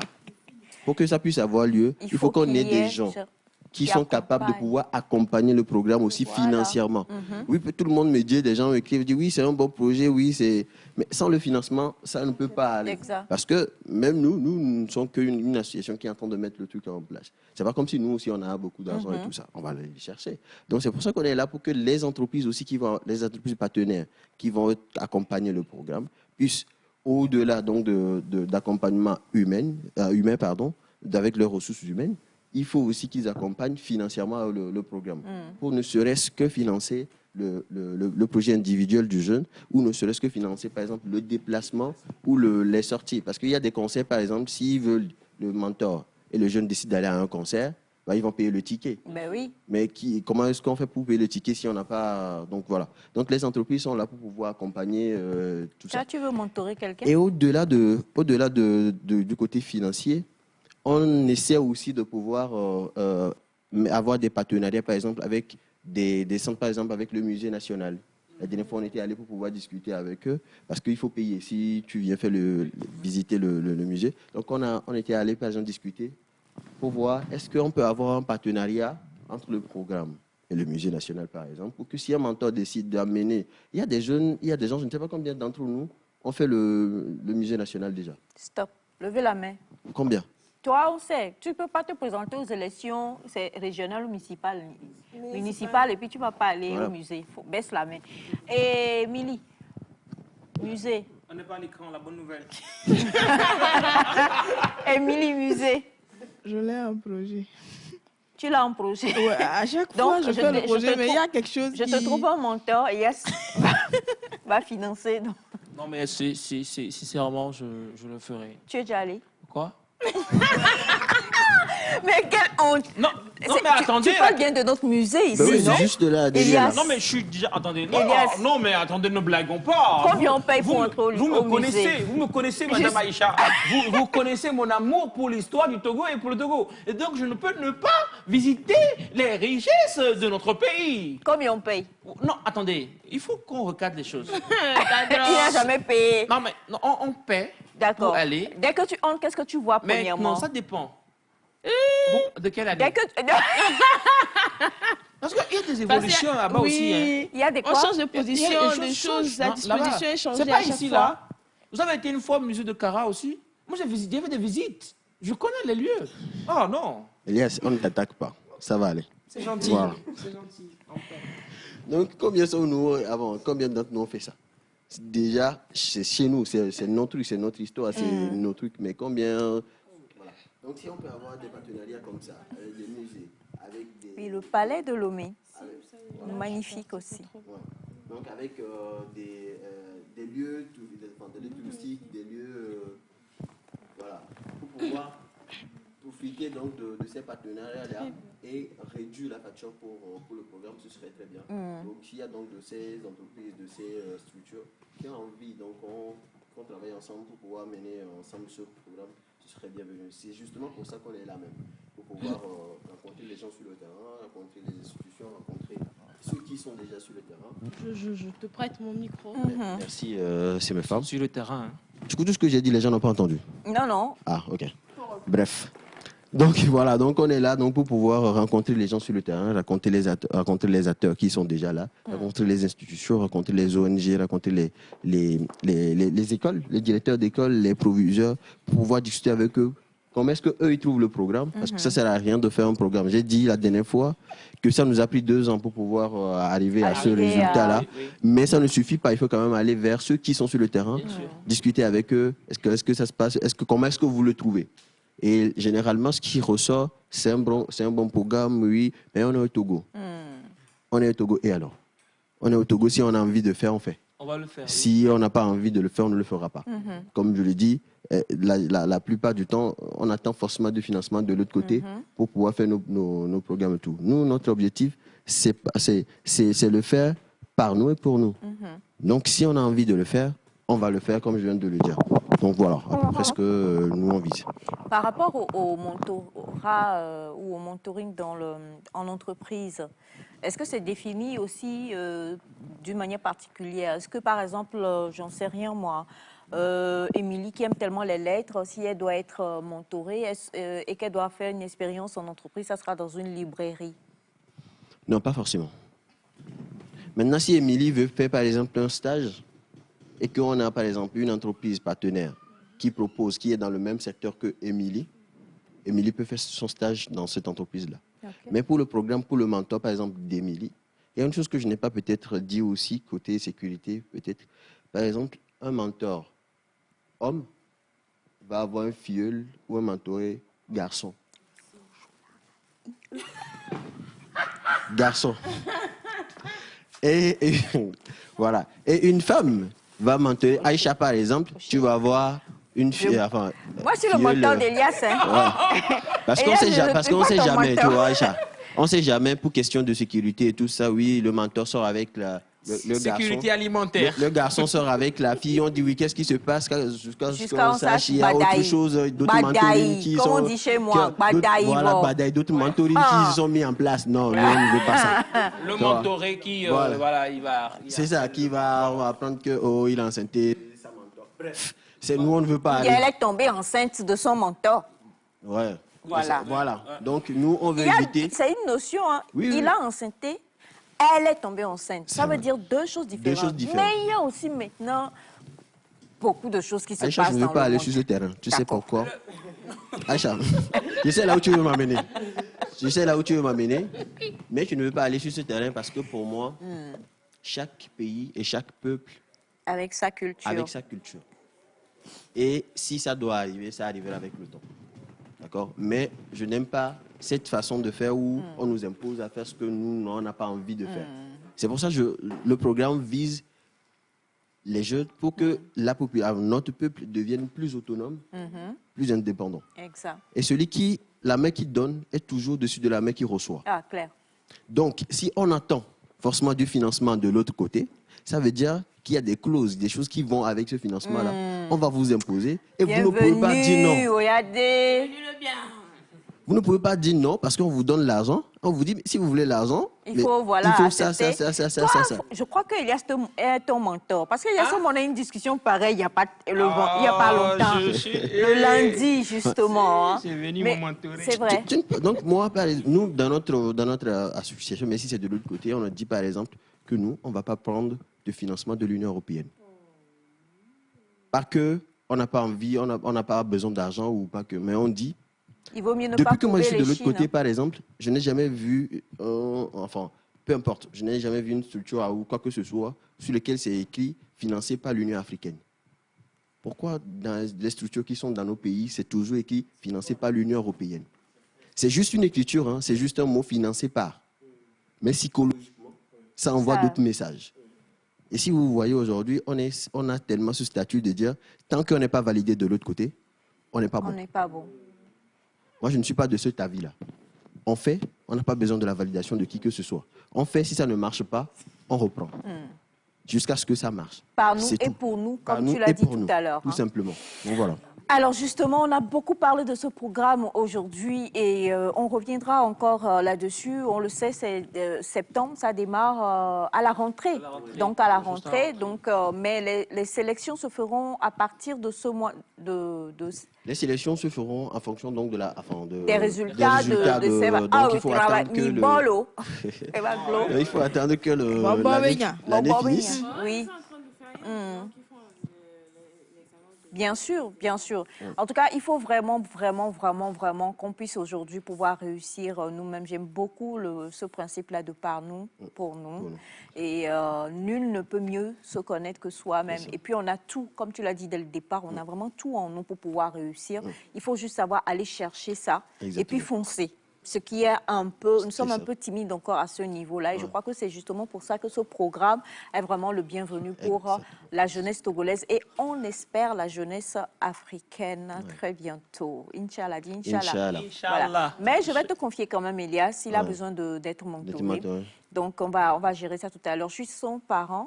Pour que ça puisse avoir lieu, il faut qu'on ait des gens qui sont capables de pouvoir accompagner le programme aussi financièrement. Oui, tout le monde me dit, des gens m'écrivent, disent oui, c'est un bon projet, oui, c'est... Mais sans le financement, ça ne peut pas aller. Exact. Parce que même nous ne sommes qu'une association qui est en train de mettre le truc en place. C'est pas comme si nous aussi, on a beaucoup d'argent et tout ça. On va aller les chercher. Donc, c'est pour ça qu'on est là, pour que les entreprises aussi, les entreprises partenaires qui vont accompagner le programme puissent, au-delà donc d'accompagnement humain, avec leurs ressources humaines, il faut aussi qu'ils accompagnent financièrement le programme, pour ne serait-ce que financer le projet individuel du jeune, ou ne serait-ce que financer, par exemple, le déplacement ou les sorties. Parce qu'il y a des concerts, par exemple, s'ils veulent, le mentor et le jeune décident d'aller à un concert, ils vont payer le ticket. Ben oui. Mais comment est-ce qu'on fait pour payer le ticket si on n'a pas... Donc, voilà. Donc, les entreprises sont là pour pouvoir accompagner tout ça. Tu veux mentorer quelqu'un? Et au-delà du côté financier, on essaie aussi de pouvoir avoir des partenariats, par exemple, avec des centres, par exemple, avec le Musée national. La dernière fois, on était allé pour pouvoir discuter avec eux, parce qu'il faut payer si tu viens visiter le musée. Donc, on était allé, par exemple, discuter pour voir est-ce qu'on peut avoir un partenariat entre le programme et le musée national, par exemple, pour que si un mentor décide d'amener... Il y a des jeunes, je ne sais pas combien d'entre nous, ont fait le musée national déjà. Stop. Levez la main. Combien? Toi, on sait, tu ne peux pas te présenter aux élections régionales ou municipales. Municipales, et puis tu ne vas pas aller au musée. Baisse la main. Et Milly, musée. On n'est pas à l'écran, la bonne nouvelle. Émilie, musée. Je l'ai un projet. Tu l'as un projet. Ouais, à chaque fois, je fais le projet, mais il y a quelque chose Je te trouve un mentor et Yes va financer. Donc. Non, mais sincèrement, je le ferai. Tu es déjà allé? Quoi? Mais quelle honte! Non, mais attendez. Tu parles bien de notre musée ici, oui, non? c'est juste là, derrière. Non, mais je suis déjà... Attendez, Elias. non, mais attendez, ne blaguons pas. Combien on paye pour entrer au musée? Vous me connaissez, Madame Aïcha. Vous connaissez mon amour pour l'histoire du Togo et pour le Togo. Et donc, je ne peux ne pas visiter les richesses de notre pays. Combien on paye? Non, attendez, il faut qu'on recadre les choses. Il n'a jamais payé. Non, mais non, on paie pour aller. Dès que tu entres, qu'est-ce que tu vois premièrement? Non, ça dépend. De quelle année? Dès que... Parce qu'il y a des évolutions là-bas aussi. Hein. Il y a des quoi? On change de position, des choses, la disposition est changée. C'est pas ici, là. Vous avez été une fois au musée de Kara aussi? Moi, j'ai fait des visites. Je connais les lieux. Oh non. Elias, on ne t'attaque pas. Ça va aller. C'est gentil. Voilà. C'est gentil. Donc, combien sommes-nous avant? Combien d'entre nous ont fait ça? Déjà, c'est chez nous, c'est notre truc, c'est notre histoire, c'est nos trucs. Mais combien... Voilà. Donc, si on peut avoir des partenariats comme ça, avec des musées, avec des... Oui, le palais de Lomé. Magnifique aussi. Ouais. Donc, avec des lieux touristiques, des lieux... voilà. Pour pouvoir profiter donc de ces partenariats-là et réduire la facture pour le programme, ce serait très bien. Donc, s'il y a donc de ces entreprises, de ces structures qui ont envie donc qu'on travaille ensemble pour pouvoir mener ensemble ce programme, ce serait bienvenu. C'est justement pour ça qu'on est là même, pour pouvoir rencontrer les gens sur le terrain, rencontrer les institutions, rencontrer ceux qui sont déjà sur le terrain. Je te prête mon micro. Merci, c'est mes femmes. Sur le terrain. Hein. Du coup, tout ce que j'ai dit, les gens n'ont pas entendu. Non, non. Ah, ok. Bref. Donc voilà, donc on est là donc, pour pouvoir rencontrer les gens sur le terrain, rencontrer les acteurs qui sont déjà là, rencontrer les institutions, rencontrer les ONG, rencontrer les écoles, les directeurs d'école, les proviseurs, pour pouvoir discuter avec eux. Comment est-ce qu'eux, ils trouvent le programme? Parce que ça ne sert à rien de faire un programme. J'ai dit la dernière fois que ça nous a pris 2 ans pour pouvoir arriver à ce résultat-là. Mais ça ne suffit pas. Il faut quand même aller vers ceux qui sont sur le terrain, discuter avec eux. Est-ce que ça se passe? Comment est-ce que vous le trouvez? Et généralement, ce qui ressort, c'est un bon programme, oui, mais on est au Togo. On est au Togo, et alors? On est au Togo, si on a envie de faire, on fait. On va le faire. Si on n'a pas envie de le faire, on ne le fera pas. Comme je l'ai dit, la plupart du temps, on attend forcément du financement de l'autre côté pour pouvoir faire nos programmes et tout. Nous, notre objectif, c'est le faire par nous et pour nous. Donc, si on a envie de le faire, on va le faire comme je viens de le dire. Donc voilà, à peu près ce que nous on vise. Par rapport au mentorat ou au mentoring en entreprise, est-ce que c'est défini aussi d'une manière particulière? Est-ce que par exemple, j'en sais rien moi, Émilie qui aime tellement les lettres, si elle doit être mentorée et qu'elle doit faire une expérience en entreprise, ça sera dans une librairie? Non, pas forcément. Maintenant, si Émilie veut faire par exemple un stage, et qu'on a par exemple une entreprise partenaire qui propose, qui est dans le même secteur que Émilie peut faire son stage dans cette entreprise-là. Okay. Mais pour le programme, pour le mentor par exemple d'Émilie, il y a une chose que je n'ai pas peut-être dit aussi côté sécurité, peut-être. Par exemple, un mentor homme va avoir un filleul ou un mentoré garçon. Garçon. Et voilà. Et une femme va mentorer. Aïcha, par exemple, tu vas avoir une fille. Enfin, moi, je suis le mentor d'Elias. Hein. Ouais. Parce qu'on ne sait jamais, tu vois, Aïcha. On ne sait jamais, pour question de sécurité et tout ça, oui, le mentor sort avec le sécurité garçon. alimentaire. Le garçon sort avec la fille. On dit, oui, qu'est-ce qui se passe? Jusqu'à ce qu'on sache, il y a autre chose, d'autres mentorings qui comme sont... on dit chez moi, badaï. Voilà, badaï, d'autres mentorings qui se sont mis en place. Non, on ne veut pas ça. Le mentoré qui, voilà, il va... C'est ça, on va apprendre qu'il est enceinte. Bref, nous, on ne veut pas... Elle est tombée enceinte de son mentor. Ouais. Voilà. Donc, nous, on veut éviter... C'est une notion. Hein. Oui, il a enceinté, elle est tombée enceinte. Ça veut dire deux choses différentes. Mais il y a aussi maintenant beaucoup de choses qui se passent dans le monde. Je ne veux pas aller sur ce terrain. Tu sais pourquoi? Aïcha, je sais là où tu veux m'amener. Mais je ne veux pas aller sur ce terrain parce que pour moi, chaque pays et chaque peuple... Avec sa culture. Et si ça doit arriver, ça arrivera avec le temps. D'accord? Mais je n'aime pas cette façon de faire où on nous impose à faire ce que nous, on n'a pas envie de faire. C'est pour ça que le programme vise les jeunes pour que notre peuple devienne plus autonome, plus indépendant. Exact. Et la main qui donne est toujours au-dessus de la main qui reçoit. Ah, clair. Donc, si on attend forcément du financement de l'autre côté, ça veut dire qu'il y a des clauses, des choses qui vont avec ce financement-là. On va vous imposer et vous ne pouvez pas dire non. Regardez. Vous ne pouvez pas dire non parce qu'on vous donne l'argent. On vous dit, si vous voulez l'argent, il faut ça. Je crois qu'il y a ton mentor. Parce qu'il y a on a une discussion pareille il n'y a pas longtemps. Le lundi, justement. C'est venu mon mentorer. C'est vrai. Donc, moi, nous, dans notre association, mais si c'est de l'autre côté, on a dit, par exemple, que nous, on ne va pas prendre de financement de l'Union européenne. Pas qu'on n'a pas envie, on n'a pas besoin d'argent ou pas que, mais on dit... Il vaut mieux ne Depuis pas que moi je suis de l'autre Chine, côté, par exemple, je n'ai jamais vu, peu importe, je n'ai jamais vu une structure ou quoi que ce soit sur laquelle c'est écrit financé par l'Union africaine. Pourquoi dans les structures qui sont dans nos pays, c'est toujours écrit financé par l'Union européenne? C'est juste une écriture, hein, c'est juste un mot financé par. Mais psychologiquement, ça envoie d'autres messages. Et si vous voyez aujourd'hui, on a tellement ce statut de dire, tant qu'on n'est pas validé de l'autre côté, on n'est pas bon. On n'est pas bon. Moi, je ne suis pas de cet avis-là. On fait, on n'a pas besoin de la validation de qui que ce soit. On fait, si ça ne marche pas, on reprend. Jusqu'à ce que ça marche. Par nous et pour nous, comme tu l'as dit tout à l'heure. Tout simplement. Donc voilà. Alors justement, on a beaucoup parlé de ce programme aujourd'hui et on reviendra encore là-dessus. On le sait, c'est septembre, ça démarre à la rentrée. Donc à la rentrée, mais les sélections se feront à partir de ce mois Les sélections se feront en fonction donc des résultats de donc il faut attendre que il faut attendre que l'année finisse. Oui. Bien sûr, bien sûr. En tout cas, il faut vraiment qu'on puisse aujourd'hui pouvoir réussir nous-mêmes. J'aime beaucoup ce principe-là de par nous, pour nous. Et nul ne peut mieux se connaître que soi-même. Et puis, on a tout, comme tu l'as dit dès le départ, on a vraiment tout en nous pour pouvoir réussir. Il faut juste savoir aller chercher ça et puis foncer. Ce qui est nous sommes un peu timides encore à ce niveau-là. Et je crois que c'est justement pour ça que ce programme est vraiment le bienvenu pour la jeunesse togolaise. Et on espère la jeunesse africaine très bientôt. Inch'Allah, Inch'Allah. Voilà. Mais je vais te confier quand même, Elias, il a besoin d'être mentoré. Donc, on va gérer ça tout à l'heure. Je suis son parent.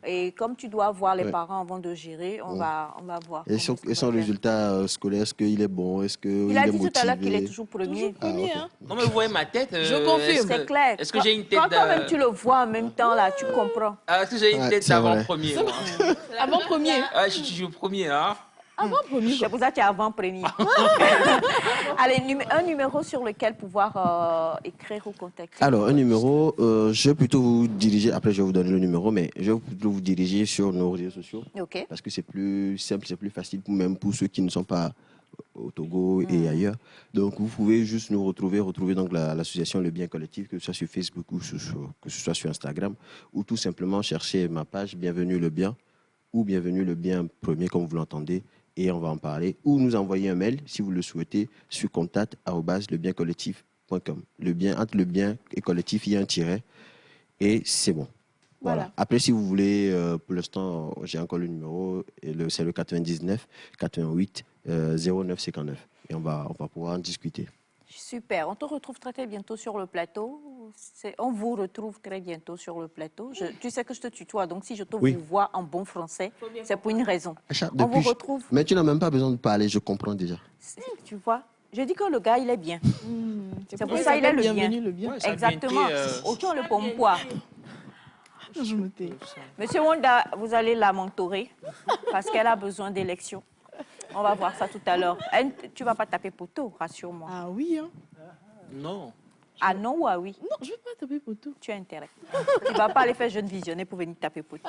Et comme tu dois voir les parents avant de gérer, on va voir. Et son résultat scolaire, est-ce qu'il est bon? Est-ce qu'il est motivé? Il a dit tout à l'heure qu'il est toujours premier. Non, mais vous voyez ma tête. Je confirme. C'est clair. Est-ce que j'ai une tête quand même tu le vois en même temps, là, tu comprends. Est-ce que j'ai une tête d'avant-premier? Avant-premier. Je suis au premier, hein. Avant-premier. C'est pour ça que tu es avant-premier. Allez, un numéro sur lequel pouvoir écrire ou contacter. Alors, un numéro, je vais plutôt vous diriger, après je vais vous donner le numéro, mais je vais plutôt vous diriger sur nos réseaux sociaux. Parce que c'est plus simple, c'est plus facile, même pour ceux qui ne sont pas au Togo et ailleurs. Donc, vous pouvez juste nous retrouver donc l'association Le Bien Collectif, que ce soit sur Facebook ou que ce soit sur Instagram, ou tout simplement chercher ma page Bienvenue le Bien, ou Bienvenue le Bien Premier, comme vous l'entendez, et on va en parler, ou nous envoyer un mail, si vous le souhaitez, sur contact@lebiencollectif.com. Le bien, entre le bien et collectif, il y a un tiret, et c'est bon. Voilà. Après, si vous voulez, pour l'instant, j'ai encore le numéro, c'est le 99 88 09 59. Et on va pouvoir en discuter. Super. On te retrouve très bientôt sur le plateau. On vous retrouve très bientôt sur le plateau. Tu sais que je te tutoie, donc si je te vous vois en bon français, c'est pour une raison. On vous retrouve. Mais tu n'as même pas besoin de parler, je comprends déjà. Tu vois, je dis que le gars, il est bien. C'est pour ça qu'il est le bien. Ouais, exactement. Autant le pompoir. Je me tais. Monsieur Wanda, vous allez la mentorer parce qu'elle a besoin d'élections. On va voir ça tout à l'heure. Tu vas pas taper poteau, rassure-moi. Ah oui, hein. Non. Ah non ou ah oui? Non, je ne veux pas taper poteau. Tu as intérêt. Tu ne vas pas aller faire jeune visionnaire pour venir taper poteau.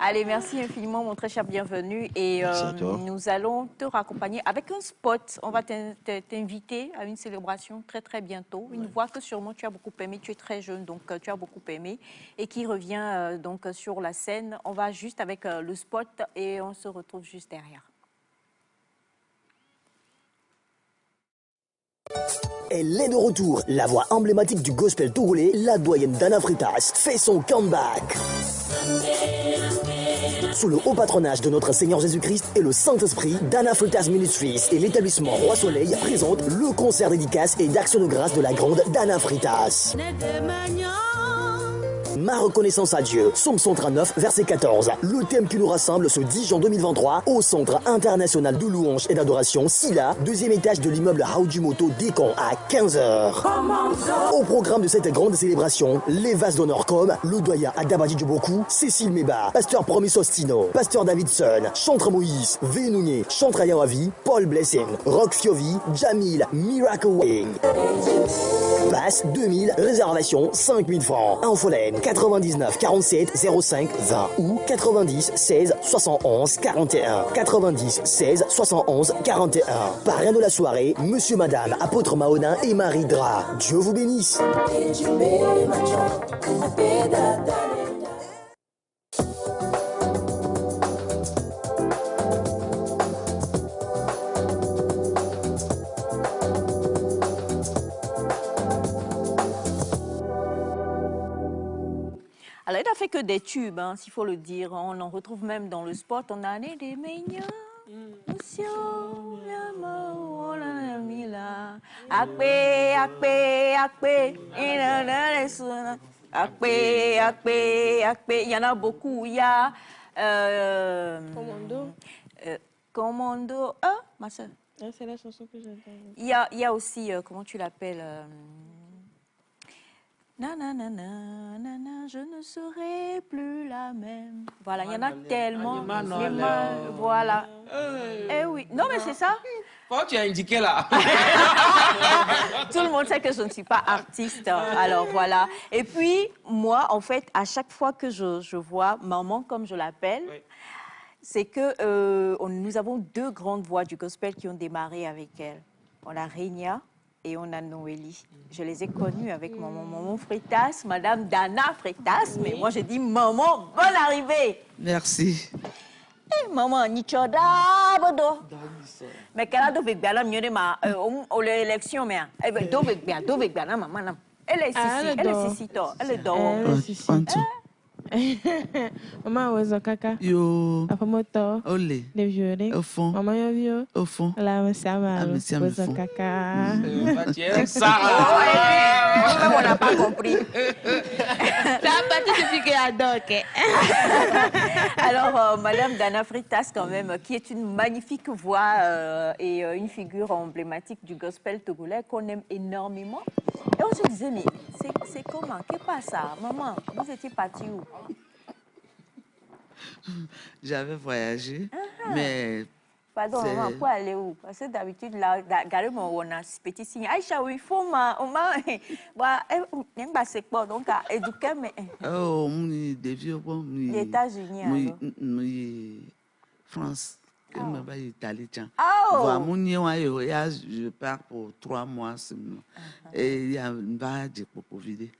Allez, merci infiniment, mon très cher bienvenu. Et nous allons te raccompagner avec un spot. On va t'inviter à une célébration très, très bientôt. Une voix que sûrement tu as beaucoup aimée. Tu es très jeune, donc tu as beaucoup aimé. Et qui revient donc sur la scène. On va juste avec le spot et on se retrouve juste derrière. Elle est de retour. La voix emblématique du gospel togolais, la doyenne Dana Freitas, fait son comeback. Sous le haut patronage de notre Seigneur Jésus-Christ et le Saint-Esprit, Dana Freitas Ministries et l'établissement Roi Soleil présentent le concert dédicace et d'action de grâce de la grande Dana Freitas. Ma reconnaissance à Dieu, Psaume 139, verset 14. Le thème qui nous rassemble ce 10 juin 2023 au Centre international de louange et d'adoration SILA, deuxième étage de l'immeuble Haudimoto Décon à 15h. Au programme de cette grande célébration, les vases d'honneur comme le doyen Adabadi Djoboku, Cécile Meba, pasteur Promis Ostino, pasteur Davidson, chantre Moïse, Vénounier, chantre Ayawavi, Paul Blessing, Rock Fiovi, Jamil, Miracle Wing. Passe 2000, réservation 5000 francs. Infolène 99 47 05 20 ou 90 16 71 41. 90 16 71 41. Parrain de la soirée, Monsieur Madame, apôtre Mahona et Marie Dra. Dieu vous bénisse. Alors, il n'a fait que des tubes, hein, s'il faut le dire. On en retrouve même dans le spot. On a né des meilleurs. Il y en a beaucoup. Il y a... Commando. Commando. Ma soeur. C'est la chanson que j'entends. Il y a aussi, comment tu l'appelles je ne serai plus la même. Voilà, il y en a tellement. Voilà. Eh oui. Non, mais c'est ça. Pourquoi tu as indiqué là? Tout le monde sait que je ne suis pas artiste. Alors, voilà. Et puis, moi, en fait, à chaque fois que je vois maman, comme je l'appelle, oui, c'est que nous avons deux grandes voix du gospel qui ont démarré avec elle. On a Régna et on a Noélie. Je les ai connues avec maman Freitas, Madame Dana Freitas, mais moi j'ai dit maman, bonne arrivée. Merci. Et maman, Nichoda Bodo. Mais qu'elle a deux bien là, mieux de ma l'élection, mais elle veut deux bien là, maman. Elle est ici, elle est dehors. Maman Ozo Kaka. Yo. Afamoto. Olé. Les violets. Au fond. Maman Yovio. Au fond. La Messiama. Ozo Kaka. Ça. On n'a pas compris. La partie depuis qu'elle adore. Alors, Madame Dana Freitas, quand même, qui est une magnifique voix et une figure emblématique du gospel togolais qu'on aime énormément. Et on se disait, mais c'est comment? Qu'est-ce pas ça? Maman, vous étiez partie où? J'avais voyagé, mais... Pardon, maman, pour aller où? Parce que d'habitude, là, carrément, on a ce petit signe. Aïcha, oui, il faut c'est quoi? Donc, à éduquer, mais... Oh, des vieux, bon... Les États-Unis, alors? France. Italie, tiens. Oh! Je pars pour 3 mois seulement. Et il y a une vague pour vider.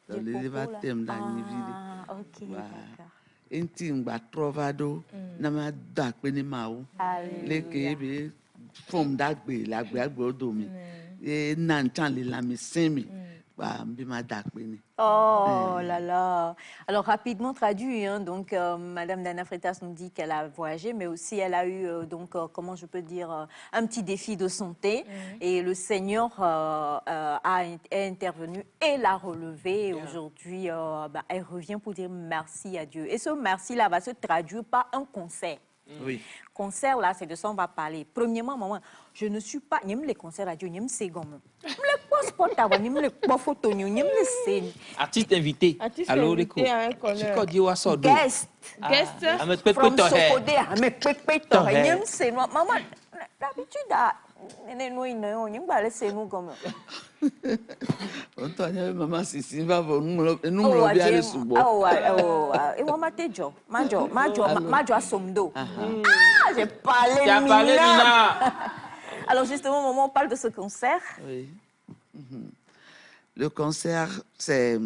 Dans l'élévateur, dans la ok, d'accord. Et tu vas trouver d'eau, n'a pas de maou. Les qui font d'agbe, la gbe domi. Et n'entend les lames semi. Oh là là. Alors rapidement traduit, hein, donc Madame Dana Freitas nous dit qu'elle a voyagé, mais aussi elle a eu comment je peux dire, un petit défi de santé, et le Seigneur est intervenu et l'a relevé. Aujourd'hui, elle revient pour dire merci à Dieu. Et ce merci-là va se traduire par un concert. Oui. Concert là, c'est de ça on va parler. Premièrement, maman, je ne suis pas, j'aime les concerts radio, j'aime ces gommes. Artiste invité. Allô, Rico. Guest. From Sokode, maman, d'habitude, maman, si va nous bien sous j'ai parlé, Mina. Alors justement, maman, on parle de ce concert. Oui. Le concert, c'est...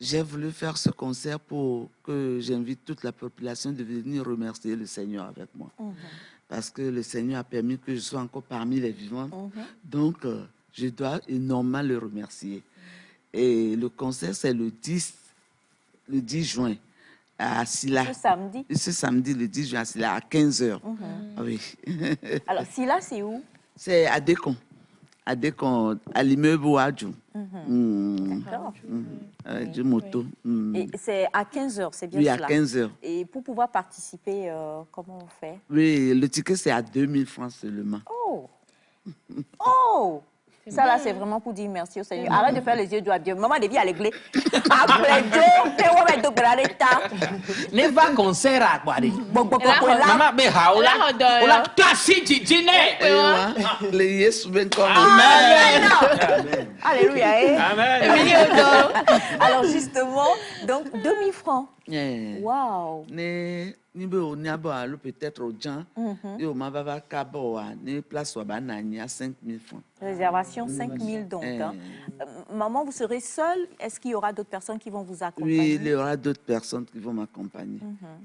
J'ai voulu faire ce concert pour que j'invite toute la population de venir remercier le Seigneur avec moi. Parce que le Seigneur a permis que je sois encore parmi les vivants. Donc, je dois énormément le remercier. Et le concert, c'est le 10 juin à Silla. Ce samedi? Ce samedi, le 10 juin à Silla, à 15h. Oui. Alors, Silla, c'est où? C'est à Décon. À Décon, à l'immeuble Ouadjou. D'accord. Du moto. Et c'est à 15h, c'est bien cela? Oui, à 15h. Et pour pouvoir participer, comment on fait? Oui, le ticket, c'est à 2000 francs seulement. Oh! Oh! Ça, là, c'est vraiment pour dire merci au Seigneur. Arrête de faire les yeux doux à Dieu. Maman devient à l'église. Après Dieu, on va te grâler ta. Ne va concert à quoi? Maman, mais haola. Toi, si tu dînes. Le Yesu ben comme. Amen. Alléluia. Amen. Alors, justement, donc, 2000 francs. Wow. Peut-être aux gens, et au Mavava Kaboa, ne place à 5 000 francs. Réservation 5 000 donc. Maman, vous serez seule? Est-ce qu'il y aura d'autres personnes qui vont vous accompagner? Oui, il y aura d'autres personnes qui vont m'accompagner.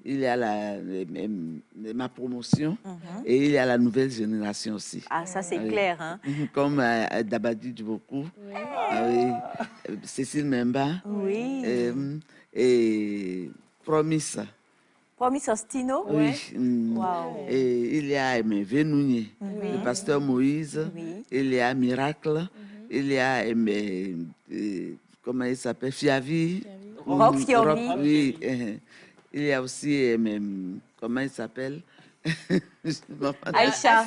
Il y a ma promotion et il y a la nouvelle génération aussi. Ah, ça c'est clair. Hein? Comme Dabadi Djiboukou, Cécile Memba et Promise. Promise Ostino? Oui. Wow. Et il y a Venounier, le pasteur Moïse, il y a Miracle, il y a, comment il s'appelle, Fiavi. Rock Fiavi. Oui. Il y a aussi, comment il s'appelle? Aïcha.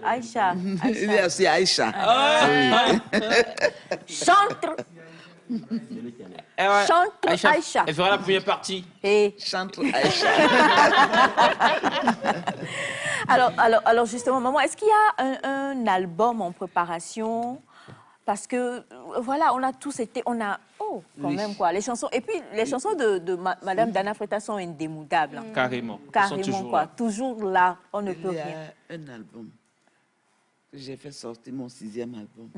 Aïcha. Il y a aussi Aïcha. Chantre. Chante Aïcha. Elle fera la première partie. Chante Aïcha. alors justement, maman, est-ce qu'il y a un album en préparation? Parce que, voilà, on a tous été, quand même, quoi, les chansons. Et puis, les chansons de Madame Dana Freta sont indémodables. Hein. Carrément. Carrément, quoi. Toujours là, on ne peut rien. Il y a un album. J'ai fait sortir mon 6e album.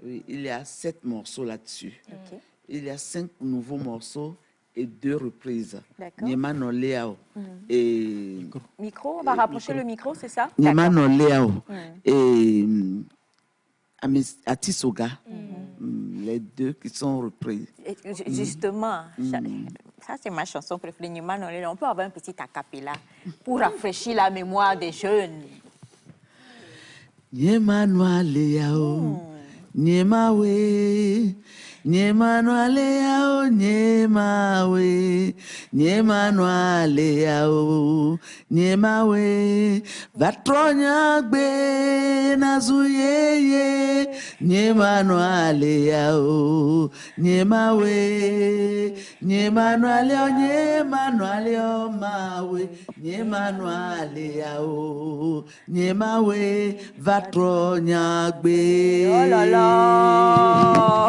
Oui, il y a 7 morceaux là-dessus. Il y a 5 nouveaux morceaux et 2 reprises. Niema no Leao. Et... Micro, on va rapprocher le micro, c'est ça? Niema no Leao. Et Atisoga. Les 2 qui sont reprises. Justement, ça c'est ma chanson préférée, Niema no Leao. On peut avoir un petit acapella pour rafraîchir la mémoire des jeunes. Niema no Leao. Niema we. Niema no Leao, niema we, niema no Leao, niema we, vatronya gbe na zuyeye, niema no Leao, niema we, niema no Leao, niema no Leao mawe, niema no Leao, niema we, vatronya gbe. Oh là là.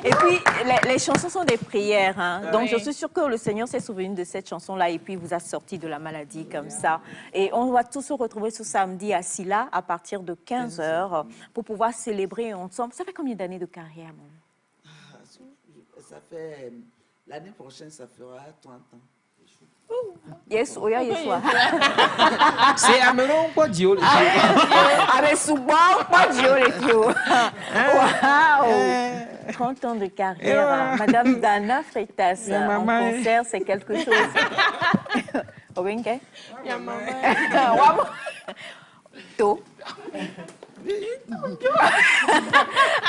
Et puis, les chansons sont des prières. Hein? Donc, je suis sûre que le Seigneur s'est souvenu de cette chanson-là et puis vous a sorti de la maladie comme ça. Et on va tous se retrouver ce samedi à Silla à partir de 15h pour pouvoir célébrer ensemble. Ça fait combien d'années de carrière, maman? Ça fait... L'année prochaine, ça fera 30 ans. Yes, oh yeah, yes. C'est Améron quoi Dio. Avec souvent pas Dio les filles. Waouh! 30 ans de carrière. Madame Dana Freitas en concert, c'est quelque chose. Ok? To.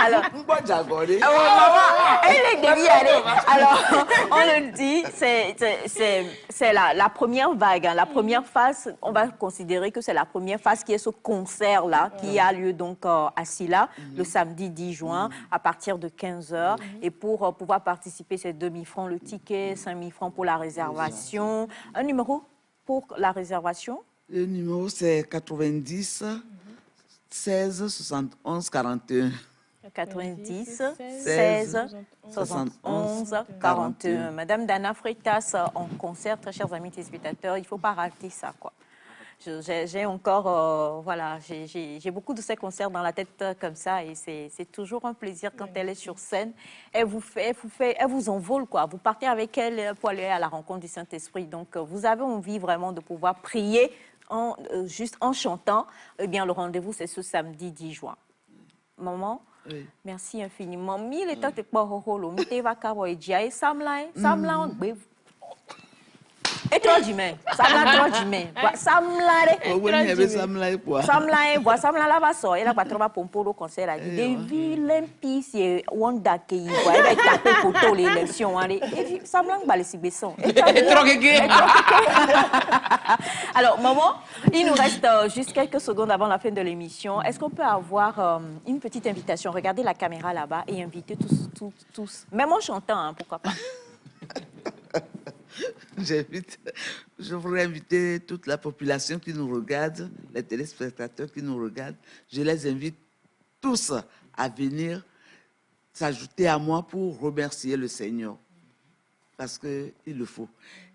Alors, on le dit, c'est la première vague, hein, la première phase. On va considérer que c'est la première phase qui est ce concert-là, qui a lieu donc à Silla, le samedi 10 juin, à partir de 15h. Et pour pouvoir participer, c'est 2000 francs le ticket, 5000 francs pour la réservation. Un numéro pour la réservation? Le numéro, c'est 90 16 71 41. 90 16 71 41. Madame Dana Freitas en concert, très chers amis téléspectateurs, il ne faut pas rater ça, quoi. J'ai encore, voilà, j'ai beaucoup de ces concerts dans la tête comme ça et c'est toujours un plaisir quand elle est sur scène. Elle vous envole, quoi. Vous partez avec elle pour aller à la rencontre du Saint-Esprit. Donc, vous avez envie vraiment de pouvoir prier juste en chantant. Eh bien, le rendez-vous, c'est ce samedi 10 juin. Maman, oui. Merci infiniment. Mille états de poholo, miteva kabo et jai samlai, samlan gbe. Et toi du main, samlan toi du main. Samlare. Samlai, bois samlan la vaso. Et là pas trop pompo au concert là. Des vilains pis wanda qui va être tapé pour toutes les élections. Et samlan ba les sibesson. Alors maman, il nous reste juste quelques secondes avant la fin de l'émission. Est-ce qu'on peut avoir une petite invitation? Regardez la caméra là-bas et inviter tous. Même en chantant, hein, pourquoi pas. Je voudrais inviter toute la population qui nous regarde, les téléspectateurs qui nous regardent. Je les invite tous à venir s'ajouter à moi pour remercier le Seigneur. Parce qu'il le faut.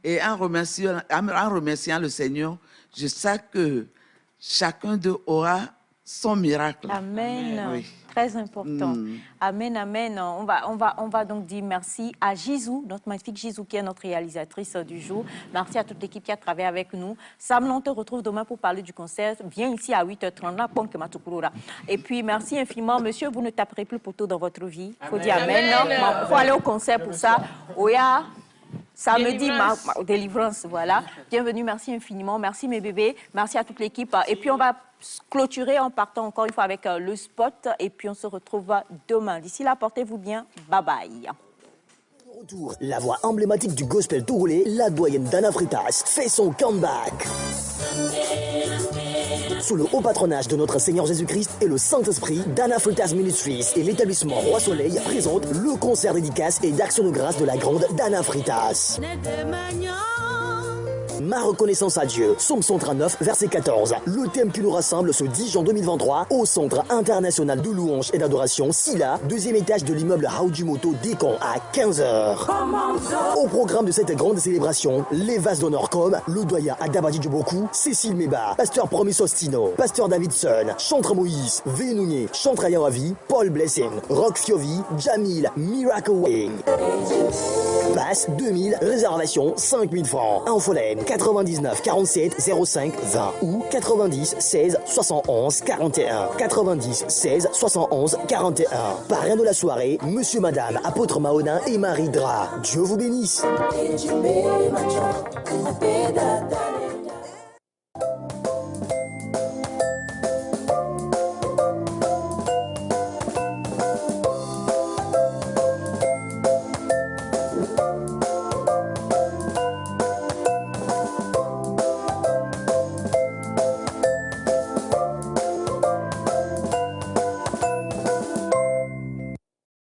Et en remerciant le Seigneur, je sais que chacun d'eux aura son miracle. Amen. Oui. Très important. Amen, amen. On va donc dire merci à Gisou, notre magnifique Gisou, qui est notre réalisatrice du jour. Merci à toute l'équipe qui a travaillé avec nous. Sam, on te retrouve demain pour parler du concert. Viens ici à 8h30, là, et puis, merci infiniment. Monsieur, vous ne taperez plus poteau dans votre vie. Il faut dire amen. Il faut aller au concert pour ça. Oya. Samedi, délivrance, voilà. Bienvenue, merci infiniment. Merci mes bébés, merci à toute l'équipe. Et puis on va clôturer en partant encore une fois avec le spot. Et puis on se retrouve demain. D'ici là, portez-vous bien. Bye bye. Retour, la voix emblématique du gospel togolais, la doyenne Dana Freitas, fait son comeback. Sous le haut patronage de notre Seigneur Jésus-Christ et le Saint-Esprit, Dana Freitas Ministries et l'établissement Roi Soleil présentent le concert dédicace et d'action de grâce de la grande Dana Freitas. Ma reconnaissance à Dieu, Psaume 139, verset 14. Le thème qui nous rassemble ce 10 juin 2023 au Centre international de louanges et d'adoration Silla, deuxième étage de l'immeuble Haodumoto Descamps à 15h. Au programme de cette grande célébration, les vases d'honneur comme le doyen Adabadi Djoboku, Cécile Meba, pasteur Promis Ostino, pasteur Davidson, chantre Moïse, Vénounier, chantre Ayawavi, Paul Blessing, Rock Fiovi, Jamil, Miracle Way. Passe 2000, réservation 5000 francs. Infolène 99 47 05 20 ou 90 16 71 41. 90 16 71 41. Parrain de la soirée, Monsieur Madame, apôtre Mahonin et Marie Dra. Dieu vous bénisse.